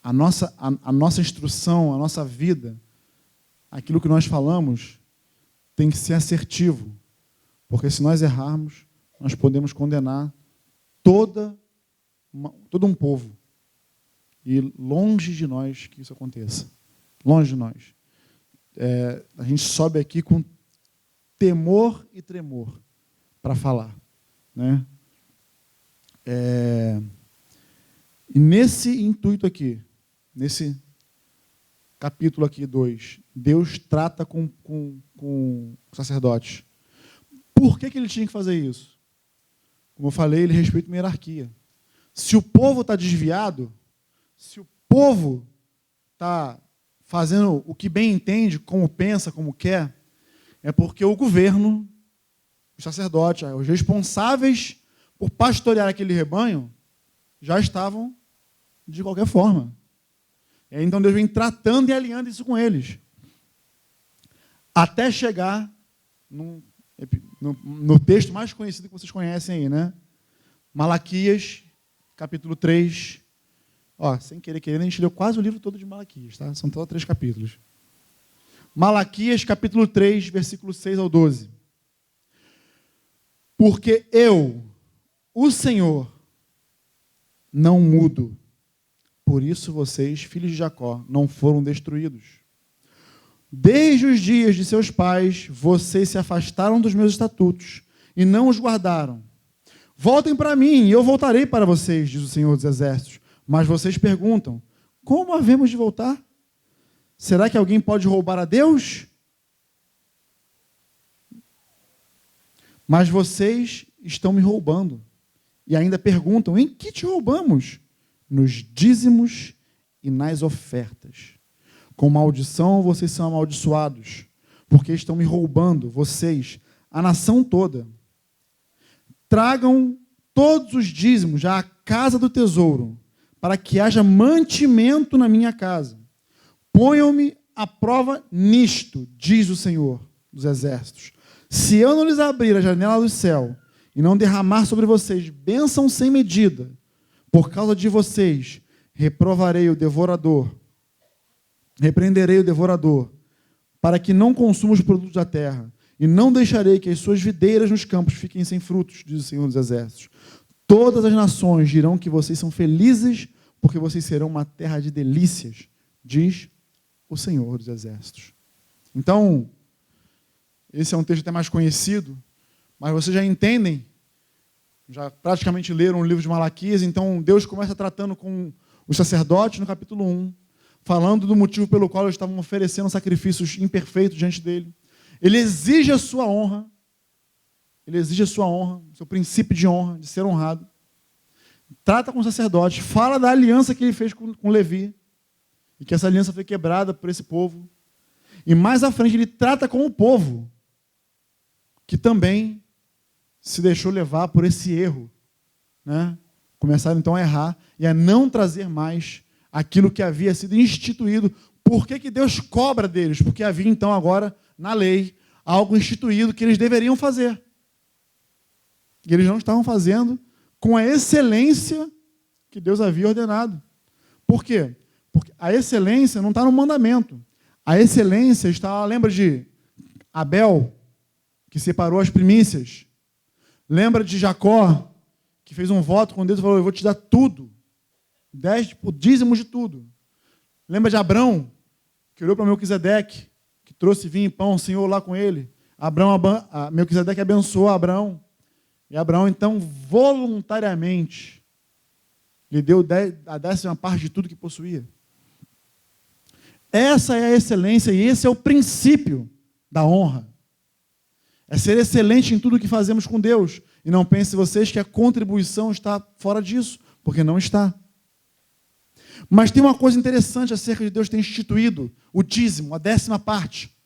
Speaker 1: A nossa instrução, a nossa vida, aquilo que nós falamos, tem que ser assertivo. Porque se nós errarmos, nós podemos condenar todo um povo. E longe de nós que isso aconteça. Longe de nós. A gente sobe aqui com temor e tremor para falar. Né? E nesse intuito aqui, nesse capítulo aqui 2, Deus trata com o sacerdote. Por que ele tinha que fazer isso? Como eu falei, ele respeita uma hierarquia. Se o povo está desviado, se o povo está fazendo o que bem entende, como pensa, como quer, é porque o governo, os sacerdotes, os responsáveis por pastorear aquele rebanho, já estavam de qualquer forma. E aí, então Deus vem tratando e alinhando isso com eles. Até chegar no texto mais conhecido que vocês conhecem aí, né? Malaquias, capítulo 3. Ó, sem querer, a gente leu quase o livro todo de Malaquias, tá? São só 3 capítulos. Malaquias, capítulo 3, versículo 6 ao 12. Porque eu, o Senhor, não mudo. por isso vocês, filhos de Jacó, não foram destruídos. Desde os dias de seus pais, vocês se afastaram dos meus estatutos e não os guardaram. Voltem para mim e eu voltarei para vocês, diz o Senhor dos Exércitos. Mas vocês perguntam, como havemos de voltar? Será que alguém pode roubar a Deus? Mas vocês estão me roubando. E ainda perguntam, em que te roubamos? Nos dízimos e nas ofertas. Com maldição vocês são amaldiçoados, porque estão me roubando, vocês, a nação toda. Tragam todos os dízimos à casa do tesouro, para que haja mantimento na minha casa. Ponham-me à prova nisto, diz o Senhor dos Exércitos. Se eu não lhes abrir a janela do céu e não derramar sobre vocês bênção sem medida, por causa de vocês, repreenderei o devorador, para que não consuma os produtos da terra, e não deixarei que as suas videiras nos campos fiquem sem frutos, diz o Senhor dos Exércitos. Todas as nações dirão que vocês são felizes, porque vocês serão uma terra de delícias, diz o Senhor dos Exércitos. Então, esse é um texto até mais conhecido, mas vocês já entendem, já praticamente leram o livro de Malaquias, então Deus começa tratando com os sacerdotes no capítulo 1, falando do motivo pelo qual eles estavam oferecendo sacrifícios imperfeitos diante dele. Ele exige a sua honra, seu princípio de honra, de ser honrado. Trata com os sacerdotes, fala da aliança que ele fez com Levi, e que essa aliança foi quebrada por esse povo. E mais à frente ele trata com o povo, que também se deixou levar por esse erro, né? Começaram então a errar e a não trazer mais aquilo que havia sido instituído. Por que Deus cobra deles? Porque havia então agora na lei algo instituído que eles deveriam fazer. E eles não estavam fazendo com a excelência que Deus havia ordenado. Por quê? Porque a excelência não está no mandamento. A excelência está, lembra de Abel, que separou as primícias? Lembra de Jacó, que fez um voto com Deus e falou, eu vou te dar tudo. 10 dízimos de tudo. Lembra de Abrão, que olhou para Melquisedeque, que trouxe vinho e pão, o Senhor lá com ele. Melquisedeque abençoou Abrão. E Abraão, então, voluntariamente, lhe deu a 10ª parte de tudo que possuía. Essa é a excelência e esse é o princípio da honra. É ser excelente em tudo que fazemos com Deus. E não pense vocês que a contribuição está fora disso, porque não está. Mas tem uma coisa interessante acerca de Deus ter instituído o dízimo, a 10ª parte.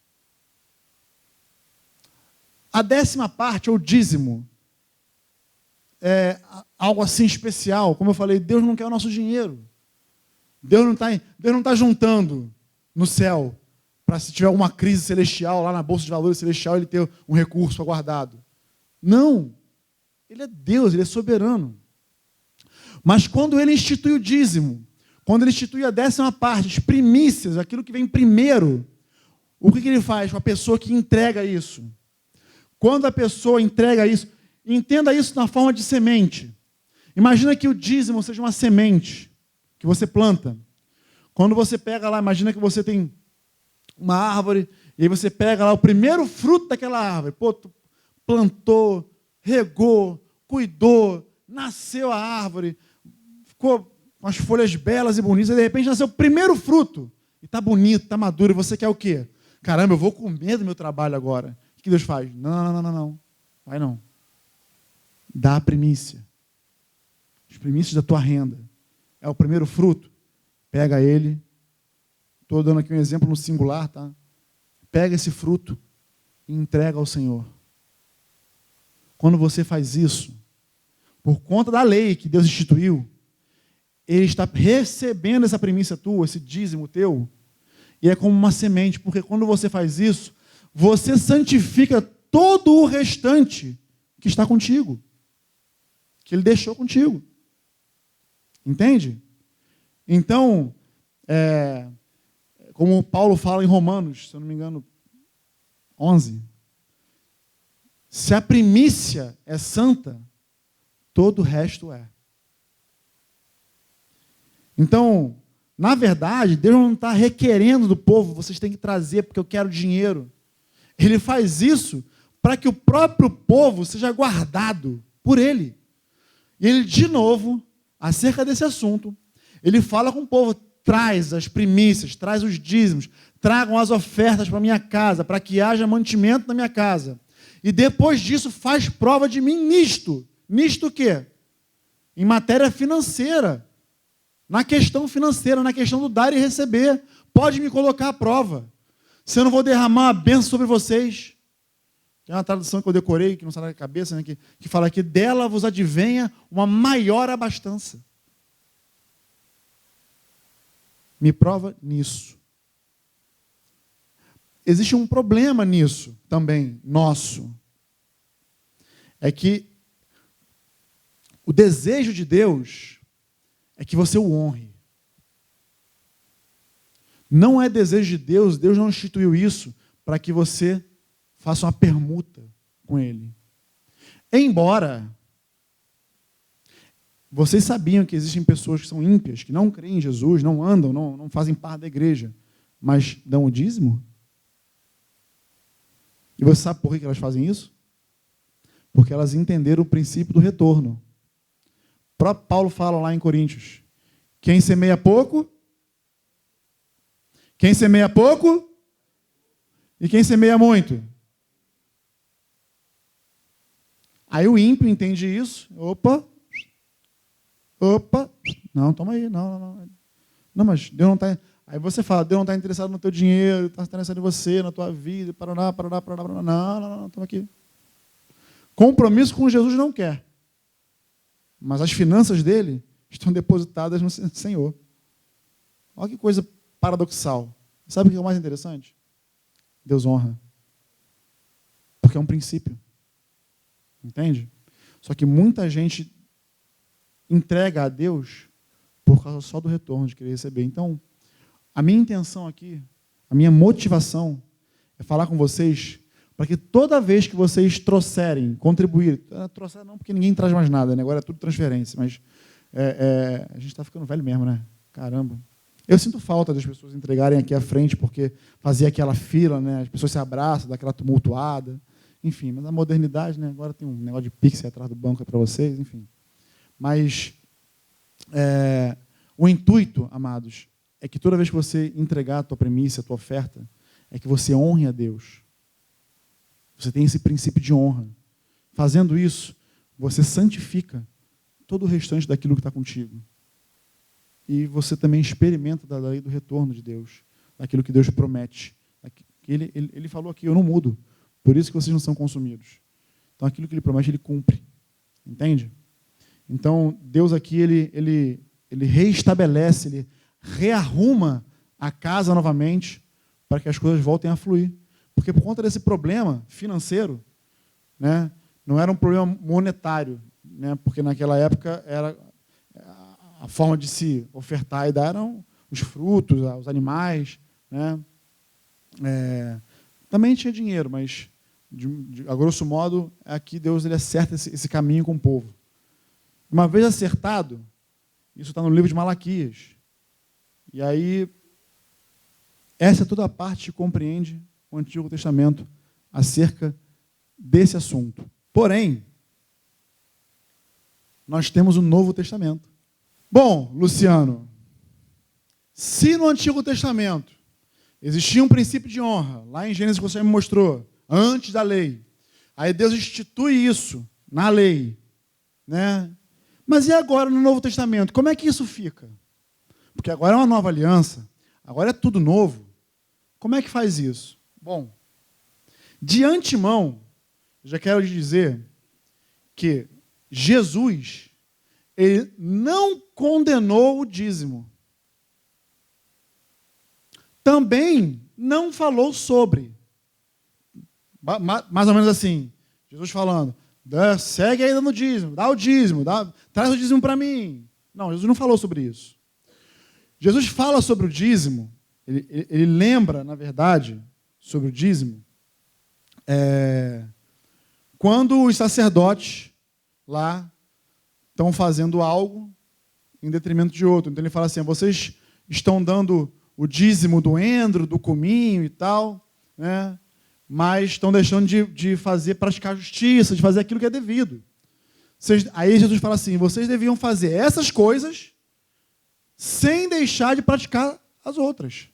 Speaker 1: A 10ª parte, ou dízimo, é algo assim especial. Como eu falei, Deus não quer o nosso dinheiro. Deus não está juntando no céu para se tiver alguma crise celestial, lá na Bolsa de Valores celestial, ele ter um recurso guardado. Não. Ele é Deus, ele é soberano. Mas quando ele institui o dízimo, quando ele institui a 10ª parte, as primícias, aquilo que vem primeiro, o que ele faz com a pessoa que entrega isso? Quando a pessoa entrega isso, entenda isso na forma de semente. Imagina que o dízimo seja uma semente que você planta. Quando você pega lá, imagina que você tem uma árvore, e aí você pega lá o primeiro fruto daquela árvore. Pô, tu plantou, regou, cuidou, nasceu a árvore, ficou com as folhas belas e bonitas, e de repente nasceu o primeiro fruto. E está bonito, está maduro, e você quer o quê? Caramba, eu vou comer do meu trabalho agora. O que Deus faz? Não. Vai não. Dá a primícia. As primícias da tua renda. É o primeiro fruto. Pega ele. Estou dando aqui um exemplo no singular, tá? Pega esse fruto e entrega ao Senhor. Quando você faz isso, por conta da lei que Deus instituiu, Ele está recebendo essa primícia tua, esse dízimo teu, e é como uma semente, porque quando você faz isso, você santifica todo o restante que está contigo, que Ele deixou contigo. Entende? Então, como Paulo fala em Romanos, se eu não me engano, 11, se a primícia é santa, todo o resto é. Então, na verdade, Deus não está requerendo do povo, vocês têm que trazer porque eu quero dinheiro. Ele faz isso para que o próprio povo seja guardado por ele. E ele, de novo, acerca desse assunto, ele fala com o povo, traz as primícias, traz os dízimos, tragam as ofertas para a minha casa, para que haja mantimento na minha casa. E depois disso, faz prova de mim nisto. Nisto o quê? Em matéria financeira. Na questão financeira, na questão do dar e receber. Pode me colocar à prova. Se eu não vou derramar a bênção sobre vocês. Tem uma tradução que eu decorei, que não sai da cabeça, né, que fala que dela vos advenha uma maior abastança. Me prova nisso. Existe um problema nisso também, nosso. É que o desejo de Deus é que você o honre. Não é desejo de Deus, Deus não instituiu isso para que você faça uma permuta com Ele. Embora vocês sabiam que existem pessoas que são ímpias, que não creem em Jesus, não andam, não fazem parte da igreja, mas dão o dízimo? E você sabe por que elas fazem isso? Porque elas entenderam o princípio do retorno. O próprio Paulo fala lá em Coríntios, quem semeia pouco, e quem semeia muito. Aí o ímpio entende isso, opa, não, toma aí, não, mas Deus não está... Aí você fala, Deus não está interessado no teu dinheiro, está interessado em você, na tua vida, paraná, não, toma aqui. Compromisso com Jesus não quer. Mas as finanças dele estão depositadas no Senhor. Olha que coisa paradoxal. Sabe o que é o mais interessante? Deus honra. Porque é um princípio. Entende? Só que muita gente entrega a Deus por causa só do retorno de querer receber. Então, a minha intenção aqui, a minha motivação é falar com vocês para que toda vez que vocês trouxerem, contribuir, trouxer não porque ninguém traz mais nada, né? Agora é tudo transferência, mas a gente está ficando velho mesmo, né? Caramba. Eu sinto falta das pessoas entregarem aqui à frente, porque fazia aquela fila, né? As pessoas se abraçam, dá aquela tumultuada, enfim, mas a modernidade, né? Agora tem um negócio de pixel atrás do banco para vocês, enfim. Mas o intuito, amados, é que toda vez que você entregar a tua premissa, a tua oferta, é que você honre a Deus. Você tem esse princípio de honra. Fazendo isso, você santifica todo o restante daquilo que está contigo. E você também experimenta da lei do retorno de Deus, daquilo que Deus promete. Ele falou aqui, eu não mudo, por isso que vocês não são consumidos. Então, aquilo que Ele promete, Ele cumpre. Entende? Então, Deus aqui, ele reestabelece, Ele rearruma a casa novamente para que as coisas voltem a fluir. Porque por conta desse problema financeiro, né, não era um problema monetário, né, porque naquela época era a forma de se ofertar e dar eram os frutos, os animais, né, também tinha dinheiro, mas a grosso modo aqui Deus ele acerta esse caminho com o povo. Uma vez acertado, isso está no livro de Malaquias, e aí essa é toda a parte que compreende o Antigo Testamento acerca desse assunto. Porém, nós temos o Novo Testamento. Bom, Luciano, se no Antigo Testamento existia um princípio de honra, lá em Gênesis que você me mostrou, antes da lei, aí Deus institui isso na lei, né? Mas e agora no Novo Testamento? Como é que isso fica? Porque agora é uma nova aliança, agora é tudo novo. Como é que faz isso? Bom, de antemão, eu já quero dizer que Jesus, ele não condenou o dízimo. Também não falou sobre. Mais ou menos assim, Jesus falando, segue aí dando dízimo, dá o dízimo, traz o dízimo para mim. Não, Jesus não falou sobre isso. Jesus fala sobre o dízimo, ele lembra, na verdade, sobre o dízimo, quando os sacerdotes lá estão fazendo algo em detrimento de outro. Então ele fala assim, vocês estão dando o dízimo do endro, do cominho e tal, né? Mas estão deixando de praticar justiça, de fazer aquilo que é devido. Aí Jesus fala assim, vocês deviam fazer essas coisas sem deixar de praticar as outras.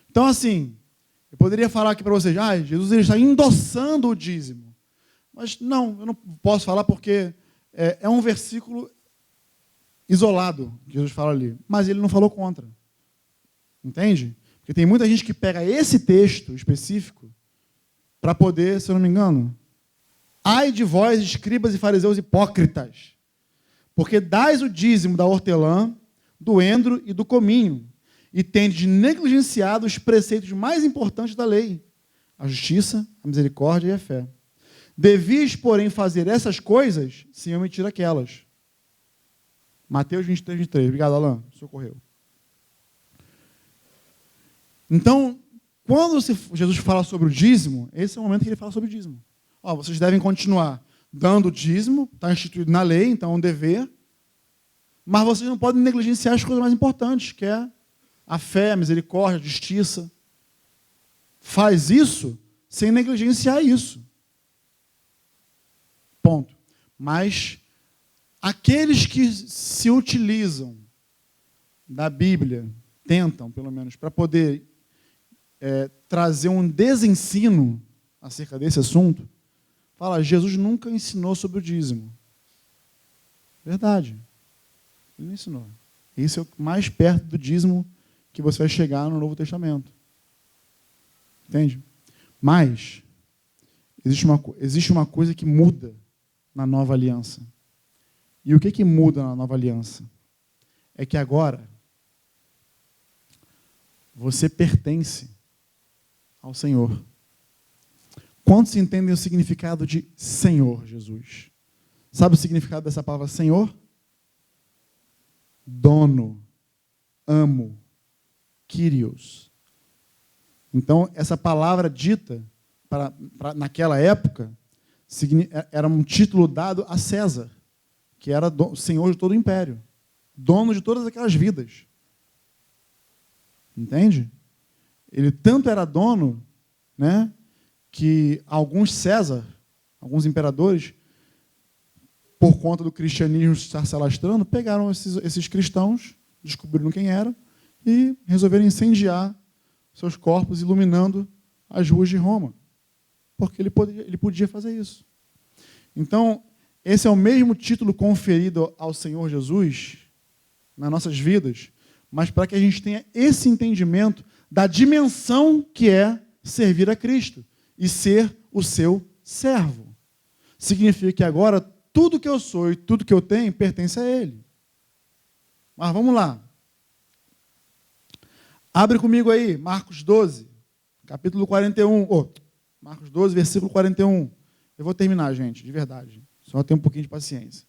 Speaker 1: Então, assim, eu poderia falar aqui para vocês, Jesus ele está endossando o dízimo. Mas não, eu não posso falar porque é um versículo isolado que Jesus fala ali. Mas ele não falou contra. Entende? Porque tem muita gente que pega esse texto específico para poder, se eu não me engano, ai de vós, escribas e fariseus hipócritas, porque dais o dízimo da hortelã, do endro e do cominho, e tendes negligenciado os preceitos mais importantes da lei, a justiça, a misericórdia e a fé. Devias, porém, fazer essas coisas sem omitir aquelas. Mateus 23, 23. Obrigado, Alain. Socorreu. Então, quando Jesus fala sobre o dízimo, esse é o momento que ele fala sobre o dízimo. Vocês devem continuar dando o dízimo, está instituído na lei, então é um dever, mas vocês não podem negligenciar as coisas mais importantes, que é a fé, a misericórdia, a justiça. Faz isso sem negligenciar isso. Ponto. Mas aqueles que se utilizam da Bíblia, tentam, pelo menos, para poder trazer um desensino acerca desse assunto, fala, Jesus nunca ensinou sobre o dízimo. Verdade. Ele não ensinou. Isso é o mais perto do dízimo que você vai chegar no Novo Testamento. Entende? Mas existe uma coisa que muda na nova aliança. E o que muda na nova aliança? É que agora você pertence ao Senhor. Quantos entendem o significado de Senhor Jesus? Sabe o significado dessa palavra Senhor? Dono, amo, Kyrios. Então, essa palavra dita naquela época era um título dado a César, que era o senhor de todo o império, dono de todas aquelas vidas. Entende? Ele tanto era dono, né, que alguns imperadores, por conta do cristianismo estar se alastrando, pegaram esses cristãos, descobriram quem eram e resolveram incendiar seus corpos, iluminando as ruas de Roma. Porque ele podia fazer isso. Então, esse é o mesmo título conferido ao Senhor Jesus nas nossas vidas, mas para que a gente tenha esse entendimento da dimensão que é servir a Cristo e ser o seu servo. Significa que agora tudo que eu sou e tudo que eu tenho pertence a Ele. Mas vamos lá. Abre comigo aí, Marcos 12, capítulo 41. Marcos 12, versículo 41. Eu vou terminar, gente, de verdade. Só ter um pouquinho de paciência.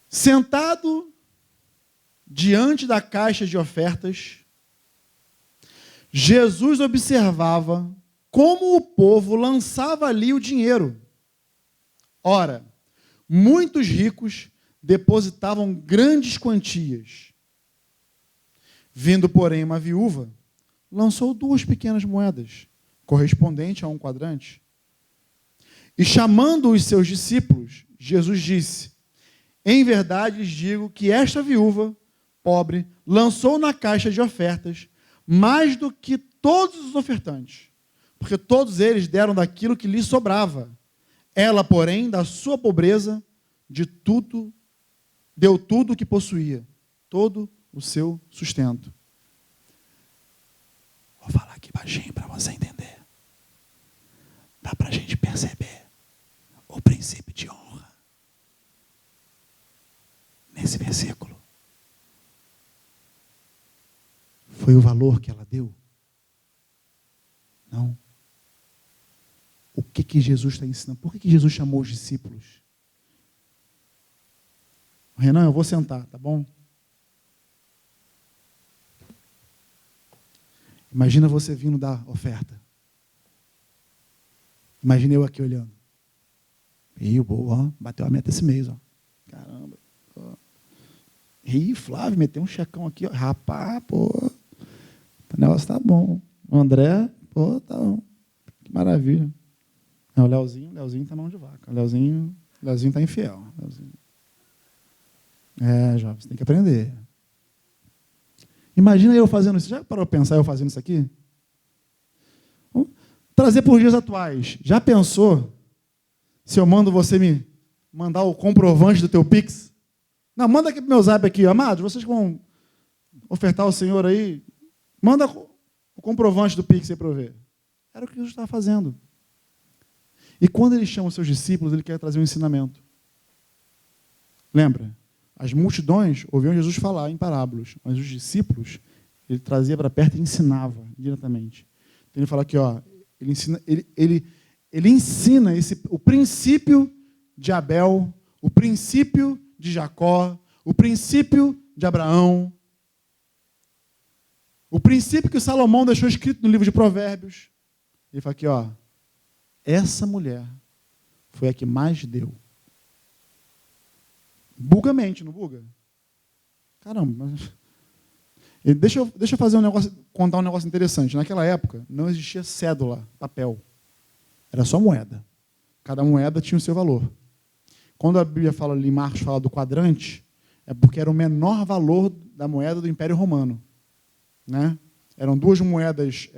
Speaker 1: Sentado diante da caixa de ofertas, Jesus observava como o povo lançava ali o dinheiro. Ora, muitos ricos depositavam grandes quantias. Vindo, porém, uma viúva, lançou 2 pequenas moedas, correspondente a um quadrante. E chamando os seus discípulos, Jesus disse, em verdade lhes digo que esta viúva, pobre, lançou na caixa de ofertas mais do que todos os ofertantes, porque todos eles deram daquilo que lhes sobrava. Ela, porém, da sua pobreza, deu tudo o que possuía, todo o seu sustento. Vou falar aqui baixinho para você entender. Dá para a gente perceber o princípio de honra nesse versículo. Foi o valor que ela deu? Não. O que Jesus está ensinando? Por que Jesus chamou os discípulos? Renan, eu vou sentar, tá bom? Imagina você vindo dar oferta. Imagina eu aqui olhando. Boa, bateu a meta esse mês, ó. Caramba. Ih, Flávio, meteu um checão aqui. Ó. Rapaz, pô, o negócio tá bom. O André, pô, tá bom. Que maravilha. Não, o Leozinho tá mão de vaca. O Leozinho tá infiel. Leozinho. Jovem, você tem que aprender. Imagina eu fazendo isso. Já parou para pensar eu fazendo isso aqui? Vamos trazer por dias atuais. Já pensou se eu mando você me mandar o comprovante do teu Pix? Não, manda aqui pro meu zap aqui. Amados, vocês vão ofertar ao Senhor aí. Manda o comprovante do Pix aí para eu ver. Era o que Jesus estava fazendo. E quando ele chama os seus discípulos, ele quer trazer um ensinamento. Lembra? As multidões ouviam Jesus falar em parábolas, mas os discípulos, ele trazia para perto e ensinava diretamente. Então ele fala aqui, ó, ele ensina o princípio de Abel, o princípio de Jacó, o princípio de Abraão, o princípio que Salomão deixou escrito no livro de Provérbios. Ele fala aqui, ó, essa mulher foi a que mais deu. Buga a mente, não buga? Caramba, mas... Deixa eu fazer contar um negócio interessante. Naquela época, não existia cédula, papel. Era só moeda. Cada moeda tinha o seu valor. Quando a Bíblia fala ali, Marcos fala do quadrante, é porque era o menor valor da moeda do Império Romano. Né? Eram duas moedas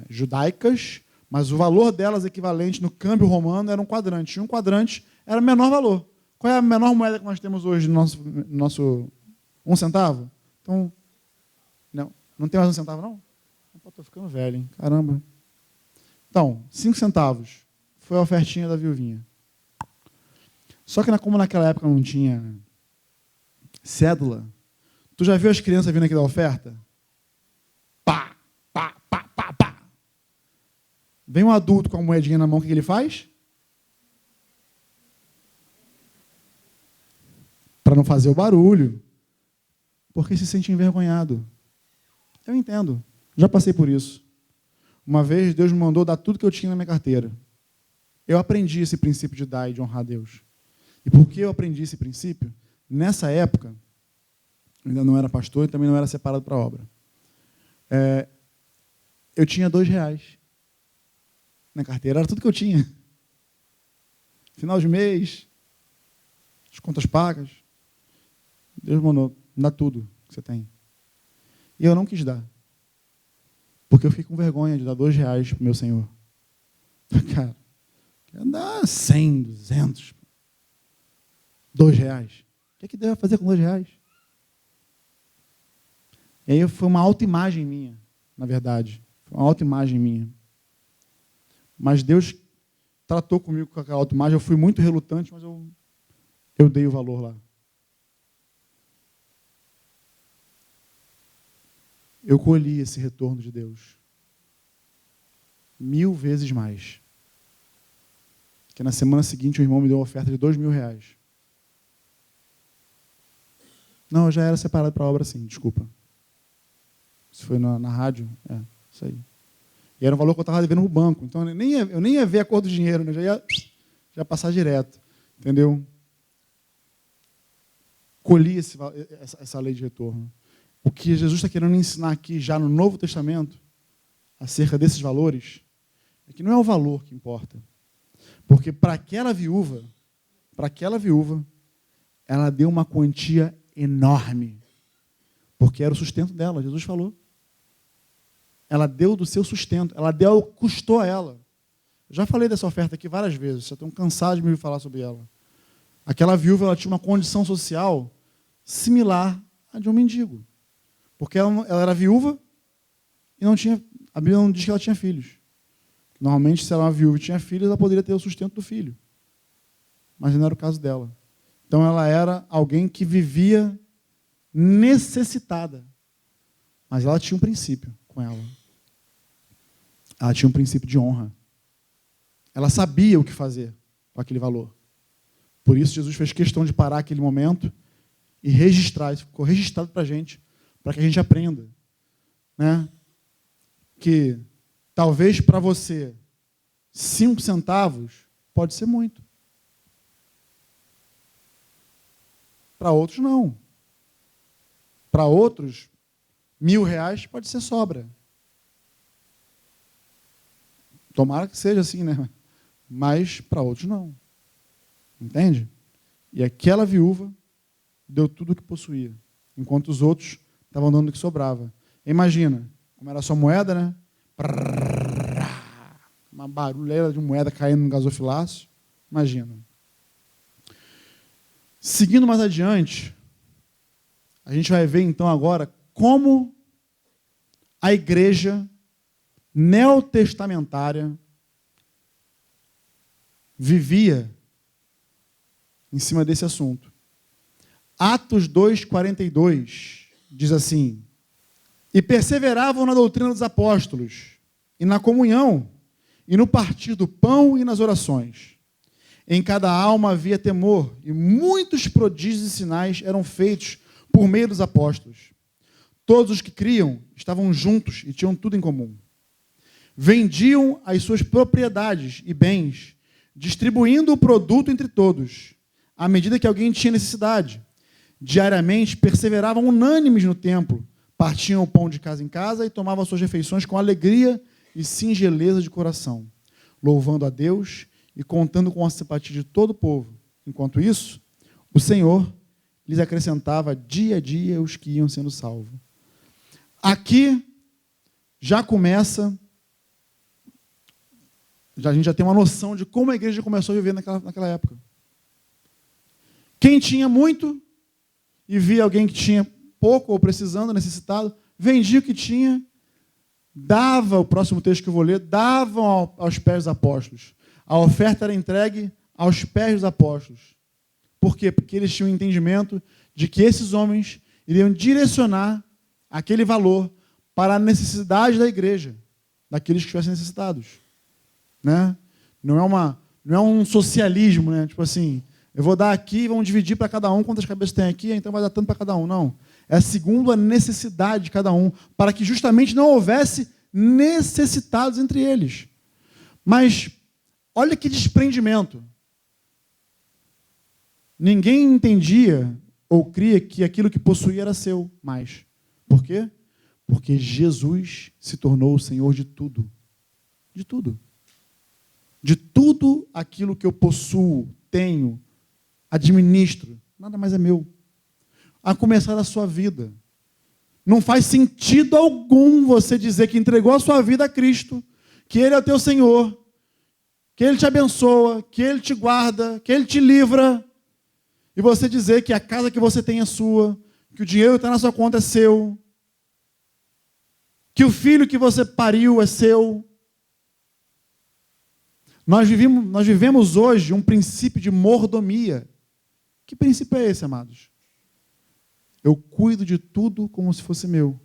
Speaker 1: judaicas, mas o valor delas equivalente no câmbio romano era um quadrante. E um quadrante era o menor valor. Qual é a menor moeda que nós temos hoje no nosso 1 centavo? Então, não tem mais 1 centavo, não? Estou ficando velho, hein? Caramba. Então, 5 centavos. Foi a ofertinha da viuvinha. Só que como naquela época não tinha cédula, tu já viu as crianças vindo aqui da oferta? Pá, pá, pá, pá, pá. Vem um adulto com a moedinha na mão, o que ele faz? Para não fazer o barulho. Porque se sente envergonhado. Eu entendo. Já passei por isso. Uma vez Deus me mandou dar tudo que eu tinha na minha carteira. Eu aprendi esse princípio de dar e de honrar a Deus. E por que eu aprendi esse princípio? Nessa época, eu ainda não era pastor e também não era separado para a obra. Eu tinha R$2 na carteira, era tudo que eu tinha. Final de mês, as contas pagas. Deus mandou, dá tudo que você tem. E eu não quis dar. Porque eu fiquei com vergonha de dar R$2 para o meu Senhor. Cara, quer dar 100, 200, R$2. O que Deus vai fazer com R$2? E aí foi uma autoimagem minha, na verdade. Foi uma autoimagem minha. Mas Deus tratou comigo com aquela autoimagem. Eu fui muito relutante, mas eu dei o valor lá. Eu colhi esse retorno de Deus 1000 vezes mais. Que na semana seguinte o irmão me deu uma oferta de R$2.000. Não, eu já era separado para a obra, sim, desculpa. Isso foi na rádio? Isso aí. E era um valor que eu estava devendo no banco. Então eu nem ia ver a cor do dinheiro, né? Já ia passar direto. Entendeu? Colhi essa lei de retorno. O que Jesus está querendo ensinar aqui, já no Novo Testamento, acerca desses valores, é que não é o valor que importa. Porque para aquela viúva, ela deu uma quantia enorme. Porque era o sustento dela, Jesus falou. Ela deu do seu sustento, custou a ela. Eu já falei dessa oferta aqui várias vezes, já estou cansado de me ouvir falar sobre ela. Aquela viúva, ela tinha uma condição social similar à de um mendigo. Porque ela era viúva e não tinha, a Bíblia não diz que ela tinha filhos. Normalmente, se ela era uma viúva e tinha filhos, ela poderia ter o sustento do filho. Mas não era o caso dela. Então, ela era alguém que vivia necessitada. Mas ela tinha um princípio com ela. Ela tinha um princípio de honra. Ela sabia o que fazer com aquele valor. Por isso, Jesus fez questão de parar aquele momento e registrar. Isso ficou registrado para a gente, para que a gente aprenda. Né? Que talvez para você 5 centavos pode ser muito. Para outros, não. Para outros, R$1.000 pode ser sobra. Tomara que seja assim, né? Mas para outros, não. Entende? E aquela viúva deu tudo o que possuía, enquanto os outros estavam dando o que sobrava. Imagina, como era só moeda, né? Uma barulheira de moeda caindo no gasofilácio. Imagina. Seguindo mais adiante, a gente vai ver então agora como a igreja neotestamentária vivia em cima desse assunto. Atos 2:42 diz assim: e perseveravam na doutrina dos apóstolos, e na comunhão, e no partir do pão e nas orações. Em cada alma havia temor, e muitos prodígios e sinais eram feitos por meio dos apóstolos. Todos os que criam estavam juntos e tinham tudo em comum. Vendiam as suas propriedades e bens, distribuindo o produto entre todos, à medida que alguém tinha necessidade. Diariamente perseveravam unânimes no templo, partiam o pão de casa em casa e tomavam suas refeições com alegria e singeleza de coração, louvando a Deus e contando com a simpatia de todo o povo. Enquanto isso, o Senhor lhes acrescentava dia a dia os que iam sendo salvos. Aqui já começa, a gente já tem uma noção de como a igreja começou a viver naquela época. Quem tinha muito e via alguém que tinha pouco ou precisando, necessitado, vendia o que tinha, dava, o próximo texto que eu vou ler, davam aos pés dos apóstolos. A oferta era entregue aos pés dos apóstolos. Por quê? Porque eles tinham o entendimento de que esses homens iriam direcionar aquele valor para a necessidade da igreja, daqueles que estivessem necessitados. Né? Não é um socialismo, né? Tipo assim, eu vou dar aqui e vão dividir para cada um quantas cabeças tem aqui, então vai dar tanto para cada um. Não. É segundo a necessidade de cada um, para que justamente não houvesse necessitados entre eles. Mas olha que desprendimento. Ninguém entendia ou cria que aquilo que possuía era seu mais. Por quê? Porque Jesus se tornou o Senhor de tudo. De tudo. De tudo aquilo que eu possuo, tenho, administro, nada mais é meu. A começar da sua vida. Não faz sentido algum você dizer que entregou a sua vida a Cristo, que Ele é o teu Senhor, que Ele te abençoa, que Ele te guarda, que Ele te livra, e você dizer que a casa que você tem é sua, que o dinheiro que está na sua conta é seu, que o filho que você pariu é seu. Nós vivemos hoje um princípio de mordomia. Que princípio é esse, amados? Eu cuido de tudo como se fosse meu,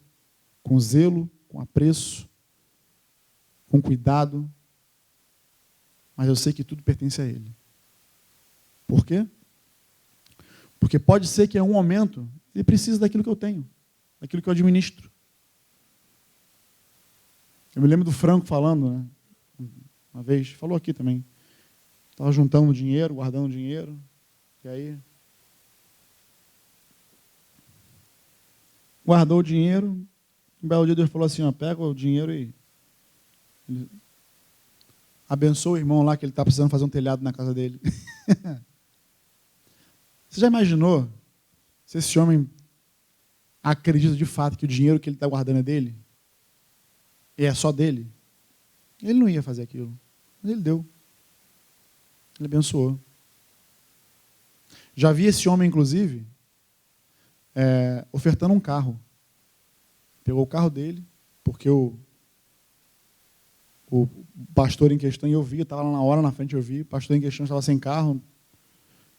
Speaker 1: com zelo, com apreço, com cuidado, mas eu sei que tudo pertence a Ele. Por quê? Porque pode ser que em algum momento Ele precise daquilo que eu tenho, daquilo que eu administro. Eu me lembro do Franco falando, né? Uma vez, falou aqui também. Estava juntando dinheiro, guardando dinheiro, e aí guardou o dinheiro. Um belo dia Deus falou assim, ó, pega o dinheiro e abençoa o irmão lá que ele está precisando fazer um telhado na casa dele. Você já imaginou se esse homem acredita de fato que o dinheiro que ele está guardando é dele? E é só dele? Ele não ia fazer aquilo. Mas ele deu. Ele abençoou. Já vi esse homem, inclusive, ofertando um carro. Pegou o carro dele, porque o pastor em questão, eu vi, estava lá na hora, na frente eu vi, o pastor em questão estava sem carro.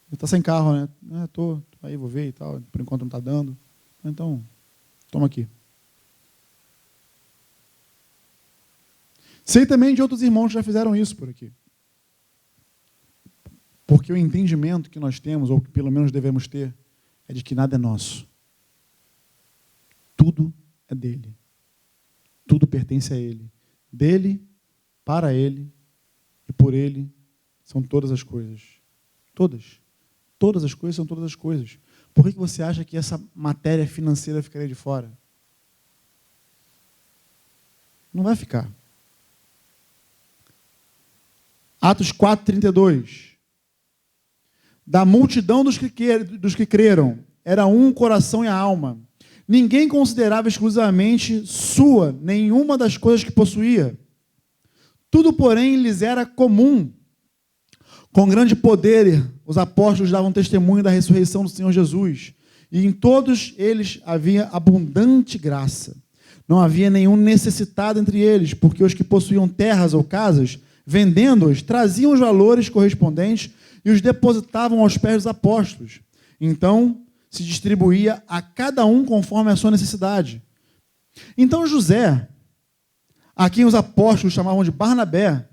Speaker 1: Ele está sem carro, né? Tô aí, vou ver e tal, por enquanto não está dando. Então, toma aqui. Sei também de outros irmãos que já fizeram isso por aqui. Porque o entendimento que nós temos, ou que pelo menos devemos ter, é de que nada é nosso. Tudo é dele. Tudo pertence a ele. Dele, para ele e por ele são todas as coisas. Todas. Todas as coisas são todas as coisas. por que você acha que essa matéria financeira ficaria de fora? Não vai ficar. Atos 4:32. Da multidão dos que creram, era um coração e a alma. Ninguém considerava exclusivamente sua nenhuma das coisas que possuía. Tudo, porém, lhes era comum. Com grande poder, os apóstolos davam testemunho da ressurreição do Senhor Jesus. E em todos eles havia abundante graça. Não havia nenhum necessitado entre eles, porque os que possuíam terras ou casas, vendendo-as, traziam os valores correspondentes e os depositavam aos pés dos apóstolos. Então, se distribuía a cada um conforme a sua necessidade. Então José, a quem os apóstolos chamavam de Barnabé,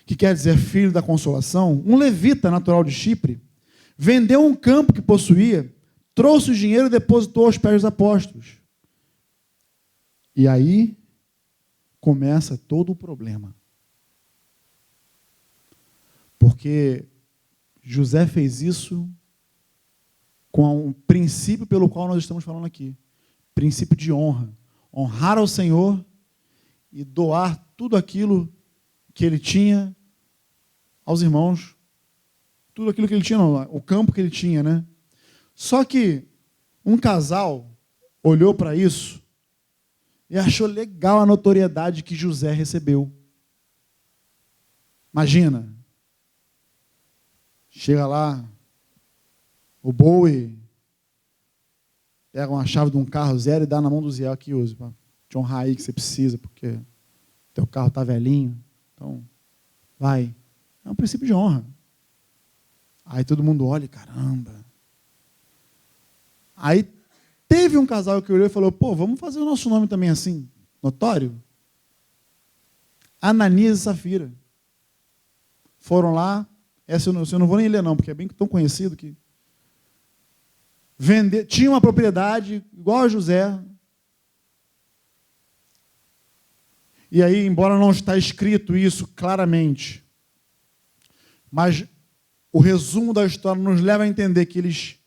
Speaker 1: que quer dizer filho da consolação, um levita natural de Chipre, vendeu um campo que possuía, trouxe o dinheiro e depositou aos pés dos apóstolos. E aí começa todo o problema. Porque José fez isso com um princípio pelo qual nós estamos falando aqui. Princípio de honra. Honrar ao Senhor e doar tudo aquilo que ele tinha aos irmãos. Tudo aquilo que ele tinha, não, o campo que ele tinha, né? Só que um casal olhou para isso e achou legal a notoriedade que José recebeu. Imagina. Chega lá, o Bowie pega uma chave de um carro zero e dá na mão do Zé, aqui, use, para te honrar aí que você precisa, porque teu carro está velhinho. Então, vai. É um princípio de honra. Aí todo mundo olha e, caramba. Aí teve um casal que olhou e falou, pô, vamos fazer o nosso nome também assim, notório? Ananias e Safira. Foram lá, essa eu não vou nem ler não, porque é bem tão conhecido que tinha uma propriedade igual a José. E aí, embora não está escrito isso claramente, mas o resumo da história nos leva a entender que eles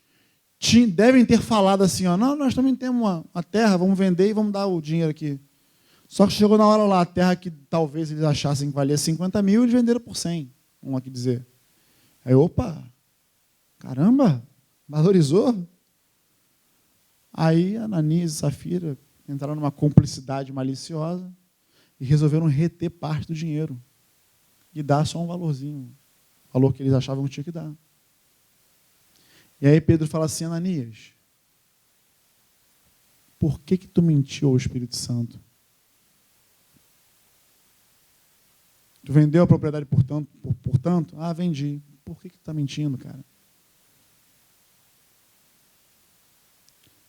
Speaker 1: devem ter falado assim, ó, não, nós também temos uma terra, vamos vender e vamos dar o dinheiro aqui. Só que chegou na hora lá, a terra que talvez eles achassem que valia 50 mil, eles venderam por 100, vamos aqui dizer. Aí, opa, caramba, valorizou? Aí Ananias e Safira entraram numa cumplicidade maliciosa e resolveram reter parte do dinheiro e dar só um valorzinho, o valor que eles achavam que tinha que dar. E aí Pedro fala assim, Ananias, por que tu mentiu ao Espírito Santo? Tu vendeu a propriedade por tanto? Ah, vendi. Por que tu está mentindo, cara?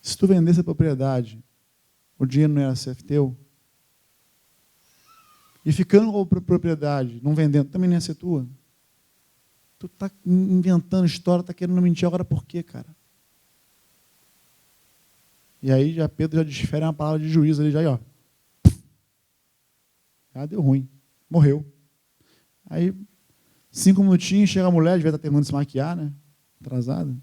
Speaker 1: Se tu vendesse a propriedade, o dinheiro não ia ser teu? E ficando com a propriedade, não vendendo, também não ia ser tua? Tu está inventando história, está querendo mentir agora por quê, cara? E aí Pedro já desfere uma palavra de juízo ali, já, ó. Já deu ruim, morreu. Aí, 5 minutinhos, chega a mulher, devia estar terminando de se maquiar, né? Atrasada.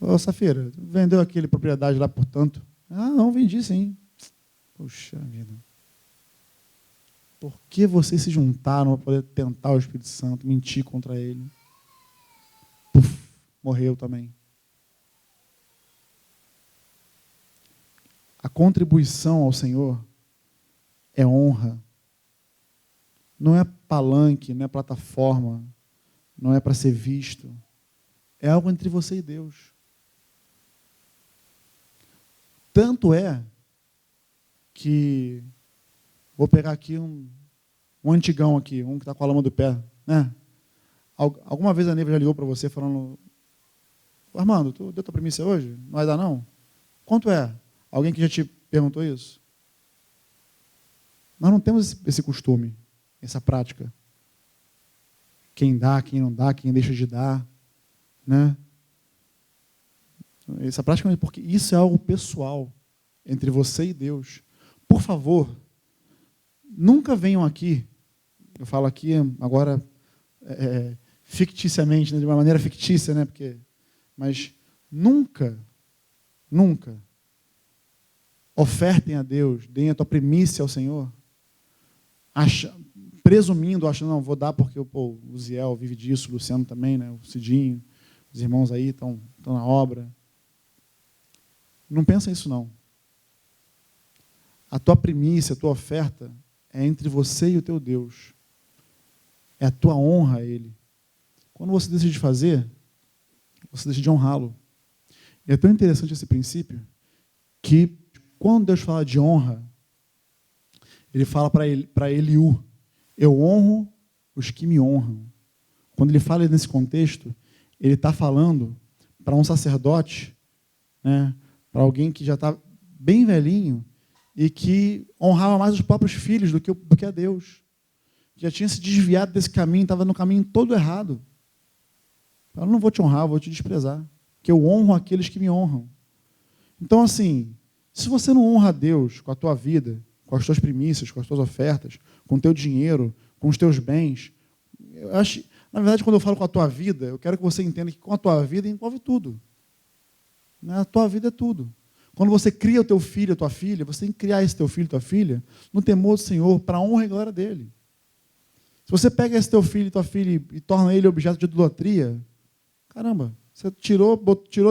Speaker 1: Ô, Safira, tu vendeu aquele propriedade lá por tanto? Ah, não, vendi sim. Puxa vida. Por que vocês se juntaram para poder tentar o Espírito Santo, mentir contra ele? Puf, morreu também. A contribuição ao Senhor é honra. Não é palanque, não é plataforma, não é para ser visto. É algo entre você e Deus. Tanto é que, vou pegar aqui um antigão aqui, um que está com a lama do pé, né? Alguma vez a Neiva já ligou para você falando, Armando, tu deu tua premissa hoje? Não vai dar não? Quanto é? Alguém que já te perguntou isso? Nós não temos esse costume, essa prática. Quem dá, quem não dá, quem deixa de dar, né? Essa prática, porque isso é algo pessoal entre você e Deus. Por favor, nunca venham aqui, eu falo aqui agora, ficticiamente, né, de uma maneira fictícia, né, mas nunca ofertem a Deus, deem a tua primícia ao Senhor, presumindo, achando, não, vou dar porque o Ziel vive disso, o Luciano também, né, o Cidinho, os irmãos aí estão na obra. Não pensa isso, não. A tua primícia, a tua oferta é entre você e o teu Deus. É a tua honra a Ele. Quando você decide fazer, você decide honrá-lo. E é tão interessante esse princípio que, quando Deus fala de honra, Ele fala para Eliú, eu honro os que me honram. Quando Ele fala nesse contexto, Ele está falando para um sacerdote, né, para alguém que já está bem velhinho e que honrava mais os próprios filhos do que a Deus. Já tinha se desviado desse caminho, estava no caminho todo errado. Eu não vou te honrar, eu vou te desprezar. Porque eu honro aqueles que me honram. Então, assim, se você não honra a Deus com a tua vida, com as tuas primícias, com as tuas ofertas, com o teu dinheiro, com os teus bens, eu acho, na verdade, quando eu falo com a tua vida, eu quero que você entenda que com a tua vida envolve tudo. A tua vida é tudo. Quando você cria o teu filho, a tua filha, você tem que criar esse teu filho, tua filha, no temor do Senhor, para a honra e glória dele. Se você pega esse teu filho e tua filha e torna ele objeto de idolatria, caramba, você tirou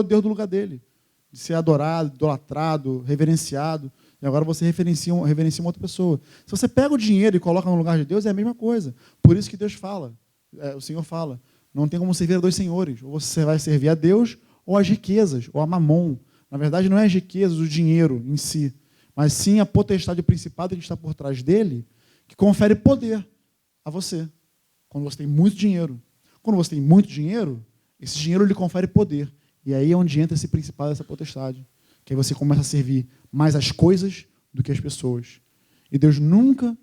Speaker 1: Deus do lugar dele, de ser adorado, idolatrado, reverenciado, e agora você reverencia uma outra pessoa. Se você pega o dinheiro e coloca no lugar de Deus, é a mesma coisa. Por isso que Deus fala, o Senhor fala, não tem como servir a dois senhores. Ou você vai servir a Deus ou as riquezas, ou a mamon. Na verdade, não é as riquezas, o dinheiro em si, mas sim a potestade principal que está por trás dele, que confere poder a você. Quando você tem muito dinheiro. Quando você tem muito dinheiro, esse dinheiro lhe confere poder. E aí é onde entra esse principal dessa potestade. Que aí você começa a servir mais as coisas do que as pessoas. E Deus nunca,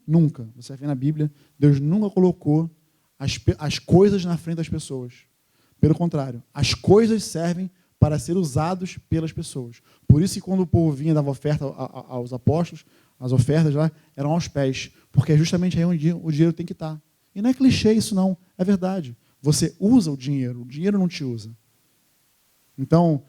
Speaker 1: você vai ver na Bíblia, Deus nunca colocou as coisas na frente das pessoas. Pelo contrário, as coisas servem para ser usados pelas pessoas. Por isso que quando o povo vinha e dava oferta aos apóstolos, as ofertas lá eram aos pés, porque é justamente aí onde o dinheiro tem que estar. E não é clichê isso não, é verdade. Você usa o dinheiro não te usa. Então,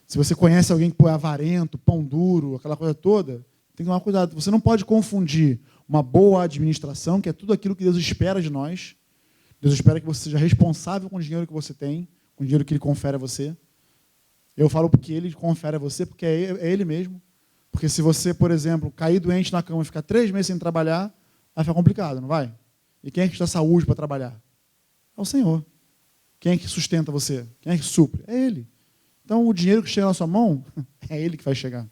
Speaker 1: se você conhece alguém que põe avarento, pão duro, aquela coisa toda, tem que tomar cuidado. Você não pode confundir uma boa administração, que é tudo aquilo que Deus espera de nós. Deus espera que você seja responsável com o dinheiro que você tem, com o dinheiro que Ele confere a você. Eu falo porque Ele confere a você, porque é Ele mesmo. Porque se você, por exemplo, cair doente na cama e ficar 3 meses sem trabalhar, vai ficar complicado, não vai? E quem é que te dá saúde para trabalhar? É o Senhor. Quem é que sustenta você? Quem é que supre? É Ele. Então, o dinheiro que chega na sua mão, é Ele que vai chegar.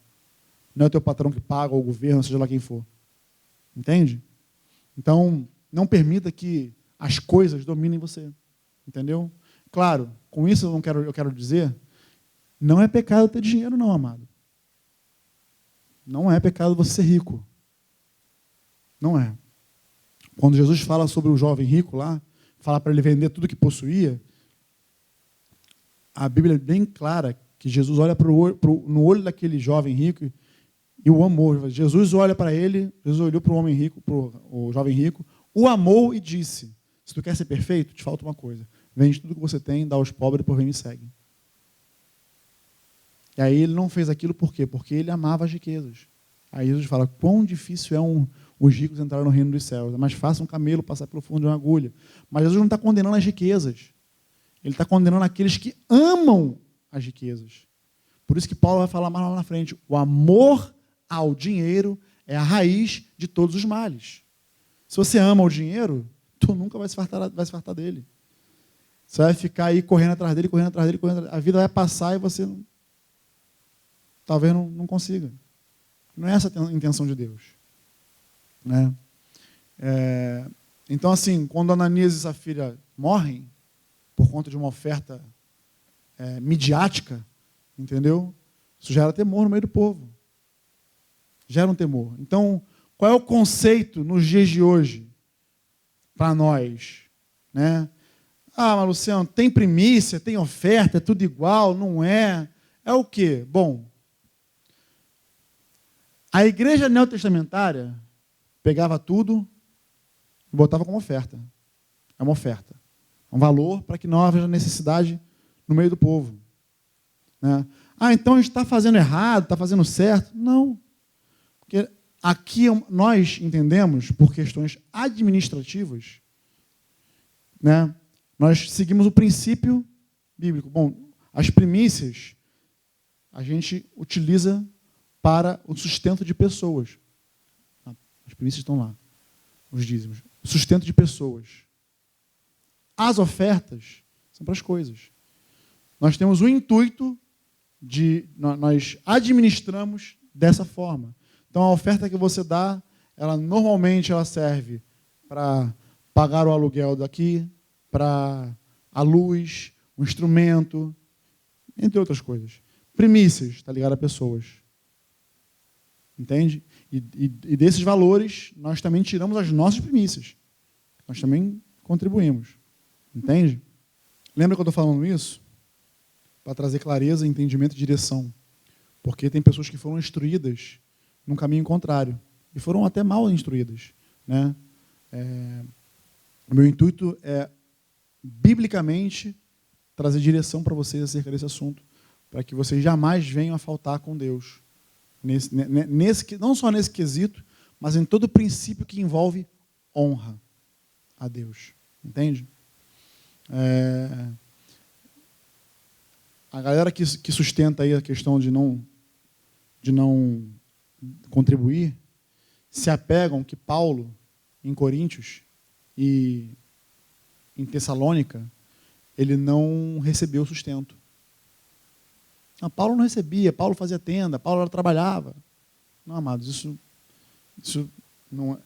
Speaker 1: Não é o teu patrão que paga, ou o governo, seja lá quem for. Entende? Então, não permita que as coisas dominem você. Entendeu? Claro, com isso eu quero dizer, não é pecado ter dinheiro não, amado. Não é pecado você ser rico. Não é. Quando Jesus fala sobre o jovem rico lá, fala para ele vender tudo que possuía, a Bíblia é bem clara que Jesus olha no olho daquele jovem rico e o amou. Jesus olha para ele, Jesus olhou para o homem rico, para o jovem rico, o amou e disse, se tu quer ser perfeito, te falta uma coisa. Vende tudo que você tem, dá aos pobres e por vem me segue. E aí ele não fez aquilo por quê? Porque ele amava as riquezas. Aí Jesus fala, quão difícil é os ricos entrarem no reino dos céus. É mais fácil um camelo passar pelo fundo de uma agulha. Mas Jesus não está condenando as riquezas. Ele está condenando aqueles que amam as riquezas. Por isso que Paulo vai falar mais lá na frente. O amor ao dinheiro é a raiz de todos os males. Se você ama o dinheiro, tu nunca vai se fartar dele. Você vai ficar aí correndo atrás dele. A vida vai passar e você talvez não consiga. Não é essa a intenção de Deus. Né? Então, assim, quando Ananias e Safira morrem, por conta de uma oferta midiática, entendeu? Isso gera temor no meio do povo. Gera um temor. Então, qual é o conceito nos dias de hoje para nós? Né? Ah, mas Luciano, tem primícia, tem oferta, é tudo igual, não é? É o quê? Bom, a igreja neotestamentária pegava tudo e botava como oferta. É uma oferta. um valor para que não haja necessidade no meio do povo. Né? Então a gente está fazendo errado, está fazendo certo? Não. Porque aqui nós entendemos, por questões administrativas, né, nós seguimos o princípio bíblico. Bom, as primícias a gente utiliza para o sustento de pessoas. As primícias estão lá, os dízimos. O sustento de pessoas. As ofertas são para as coisas. Nós temos o intuito de... Nós administramos dessa forma. Então, a oferta que você dá, normalmente ela serve para pagar o aluguel daqui, para a luz, o instrumento, entre outras coisas. Primícias, está ligado a pessoas. Entende? E desses valores, nós também tiramos as nossas primícias. Nós também contribuímos. Entende? Lembra que eu estou falando isso? Para trazer clareza, entendimento e direção. Porque tem pessoas que foram instruídas num caminho contrário. E foram até mal instruídas. Né? O meu intuito é, biblicamente, trazer direção para vocês acerca desse assunto. Para que vocês jamais venham a faltar com Deus. Não só nesse quesito, mas em todo princípio que envolve honra a Deus. Entende? A galera que sustenta aí a questão de não contribuir, se apegam que Paulo, em Coríntios e em Tessalônica, ele não recebeu sustento. Paulo não recebia, Paulo fazia tenda, Paulo trabalhava. Não, amados, isso não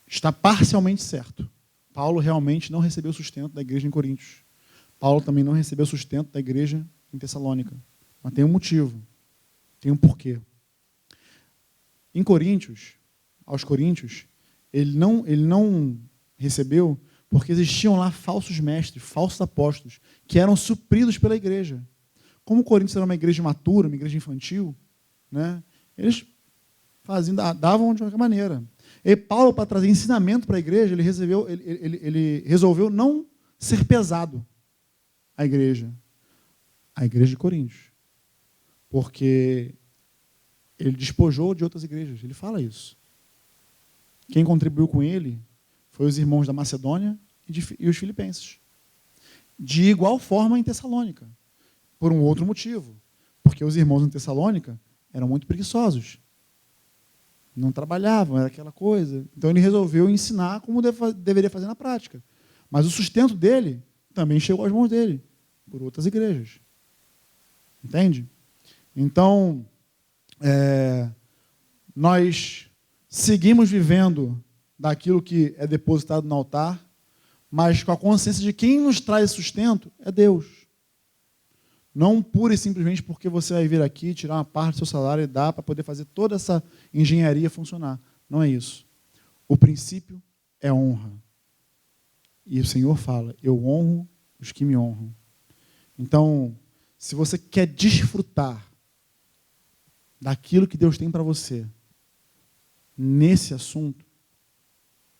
Speaker 1: está parcialmente certo. Paulo realmente não recebeu sustento da igreja em Coríntios. Paulo também não recebeu sustento da igreja em Tessalônica. Mas tem um motivo, tem um porquê. Em Coríntios, aos Coríntios, ele não recebeu porque existiam lá falsos mestres, falsos apóstolos, que eram supridos pela igreja. Como Coríntios era uma igreja matura, uma igreja infantil, né, eles davam de qualquer maneira. E Paulo, para trazer ensinamento para a igreja, ele resolveu não ser pesado à igreja de Coríntios. Porque ele despojou de outras igrejas. Ele fala isso. Quem contribuiu com ele foi os irmãos da Macedônia e os filipenses. De igual forma em Tessalônica. Por um outro motivo. Porque os irmãos em Tessalônica eram muito preguiçosos. Não trabalhavam, era aquela coisa. Então ele resolveu ensinar como deveria fazer na prática. Mas o sustento dele também chegou às mãos dele, por outras igrejas. Entende? Então, nós seguimos vivendo daquilo que é depositado no altar, mas com a consciência de quem nos traz sustento é Deus. Não pura e simplesmente porque você vai vir aqui, tirar uma parte do seu salário e dar para poder fazer toda essa engenharia funcionar. Não é isso. O princípio é honra. E o Senhor fala, eu honro os que me honram. Então, se você quer desfrutar daquilo que Deus tem para você, nesse assunto,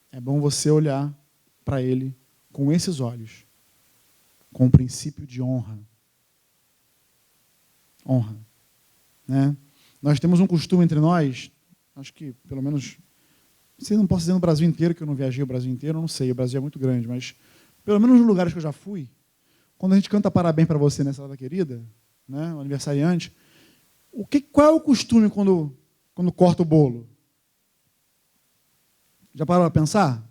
Speaker 1: é bom você olhar para Ele com esses olhos, com o princípio de honra. Honra. Né? Nós temos um costume entre nós, acho que pelo menos, não posso dizer no Brasil inteiro, que eu não viajei o Brasil inteiro, eu não sei, o Brasil é muito grande, mas pelo menos nos lugares que eu já fui, quando a gente canta parabéns para você nessa data querida, né, o aniversariante, qual é o costume quando corta o bolo? Já parou para pensar?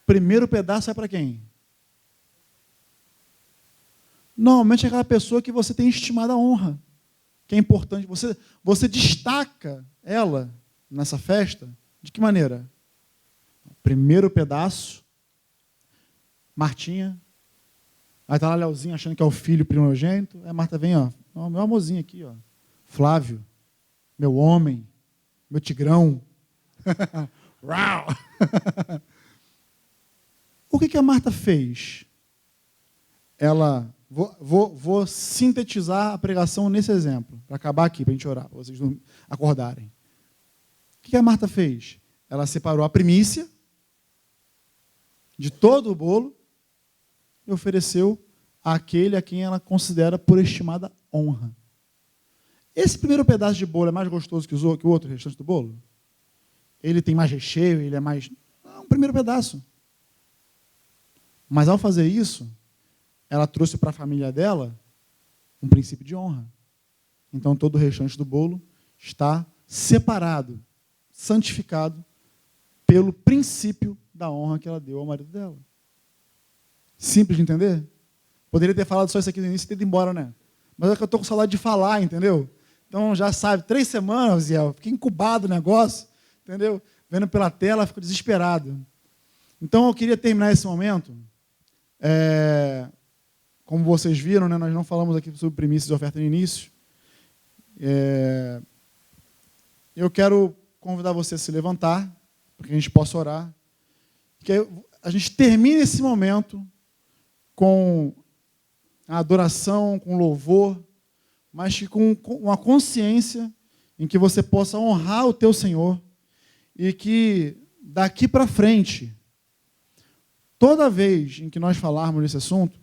Speaker 1: Primeiro pedaço é para quem? Normalmente é aquela pessoa que você tem estimado a honra, que é importante. Você destaca ela nessa festa, de que maneira? Primeiro pedaço, Martinha, aí está lá Leozinho achando que é o filho primogênito, aí a Marta vem, meu amorzinho aqui, Flávio, meu homem, meu tigrão. O que a Marta fez? Ela... Vou sintetizar a pregação nesse exemplo, para acabar aqui, para a gente orar, para vocês não acordarem. O que a Marta fez? Ela separou a primícia de todo o bolo e ofereceu àquele a quem ela considera por estimada honra. Esse primeiro pedaço de bolo é mais gostoso que o outro, o restante do bolo? Ele tem mais recheio, ele é mais... Não, um primeiro pedaço. Mas ao fazer isso, ela trouxe para a família dela um princípio de honra. Então todo o restante do bolo está separado, santificado pelo princípio da honra que ela deu ao marido dela. Simples de entender? Poderia ter falado só isso aqui no início e ter ido embora, né? Mas é que eu estou com saudade de falar, entendeu? Então já sabe, 3 semanas, Zé, fiquei incubado o negócio, entendeu? Vendo pela tela, fico desesperado. Então eu queria terminar esse momento. Como vocês viram, né, nós não falamos aqui sobre primícias e oferta no início. Eu quero convidar você a se levantar, para que a gente possa orar. Que a gente termine esse momento com a adoração, com louvor, mas que com uma consciência em que você possa honrar o teu Senhor e que daqui para frente, toda vez em que nós falarmos desse assunto,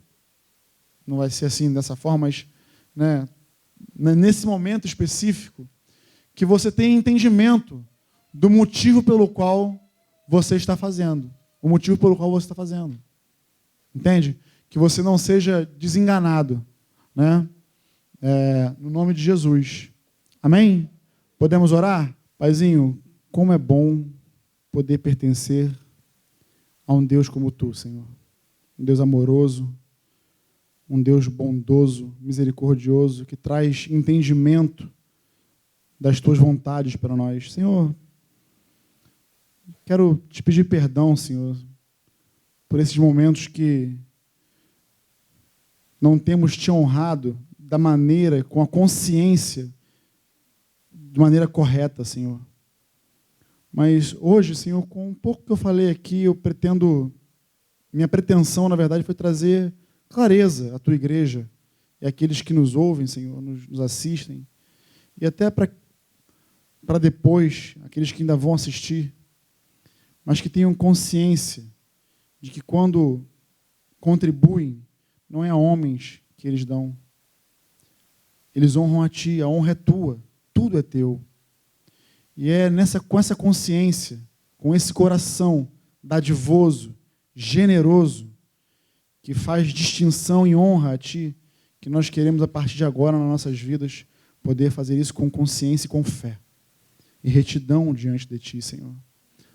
Speaker 1: não vai ser assim dessa forma, mas né, nesse momento específico, que você tenha entendimento do motivo pelo qual você está fazendo. O motivo pelo qual você está fazendo. Entende? Que você não seja desenganado. Né? No nome de Jesus. Amém? Podemos orar? Paizinho, como é bom poder pertencer a um Deus como Tu, Senhor. Um Deus amoroso, um Deus bondoso, misericordioso, que traz entendimento das Tuas vontades para nós. Senhor, quero Te pedir perdão, Senhor, por esses momentos que não temos Te honrado da maneira, com a consciência, de maneira correta, Senhor. Mas hoje, Senhor, com um pouco que eu falei aqui, minha pretensão, na verdade, foi trazer clareza à Tua igreja e àqueles que nos ouvem, Senhor, nos assistem, e até para depois, aqueles que ainda vão assistir, mas que tenham consciência de que quando contribuem, não é a homens que eles dão. Eles honram a Ti, a honra é Tua, tudo é Teu. E é com essa consciência, com esse coração dadivoso, generoso, que faz distinção e honra a Ti, que nós queremos, a partir de agora, nas nossas vidas, poder fazer isso com consciência e com fé. E retidão diante de Ti, Senhor.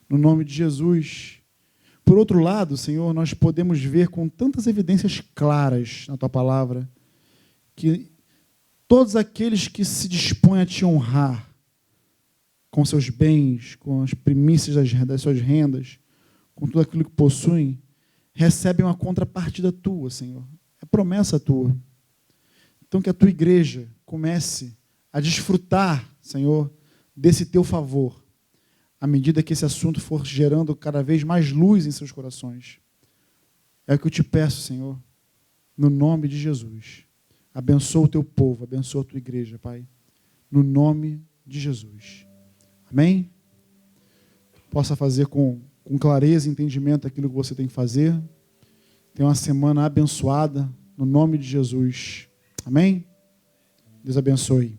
Speaker 1: No nome de Jesus. Por outro lado, Senhor, nós podemos ver com tantas evidências claras na Tua palavra, que todos aqueles que se dispõem a Te honrar, com seus bens, com as primícias das suas rendas, com tudo aquilo que possuem, recebem uma contrapartida Tua, Senhor. É promessa Tua. Então que a Tua igreja comece a desfrutar, Senhor, desse Teu favor, à medida que esse assunto for gerando cada vez mais luz em seus corações. É o que eu Te peço, Senhor, no nome de Jesus. Abençoa o Teu povo, abençoa a Tua igreja, Pai, no nome de Jesus. Amém? Possa fazer com clareza e entendimento aquilo que você tem que fazer. Tenha uma semana abençoada, no nome de Jesus. Amém? Deus abençoe.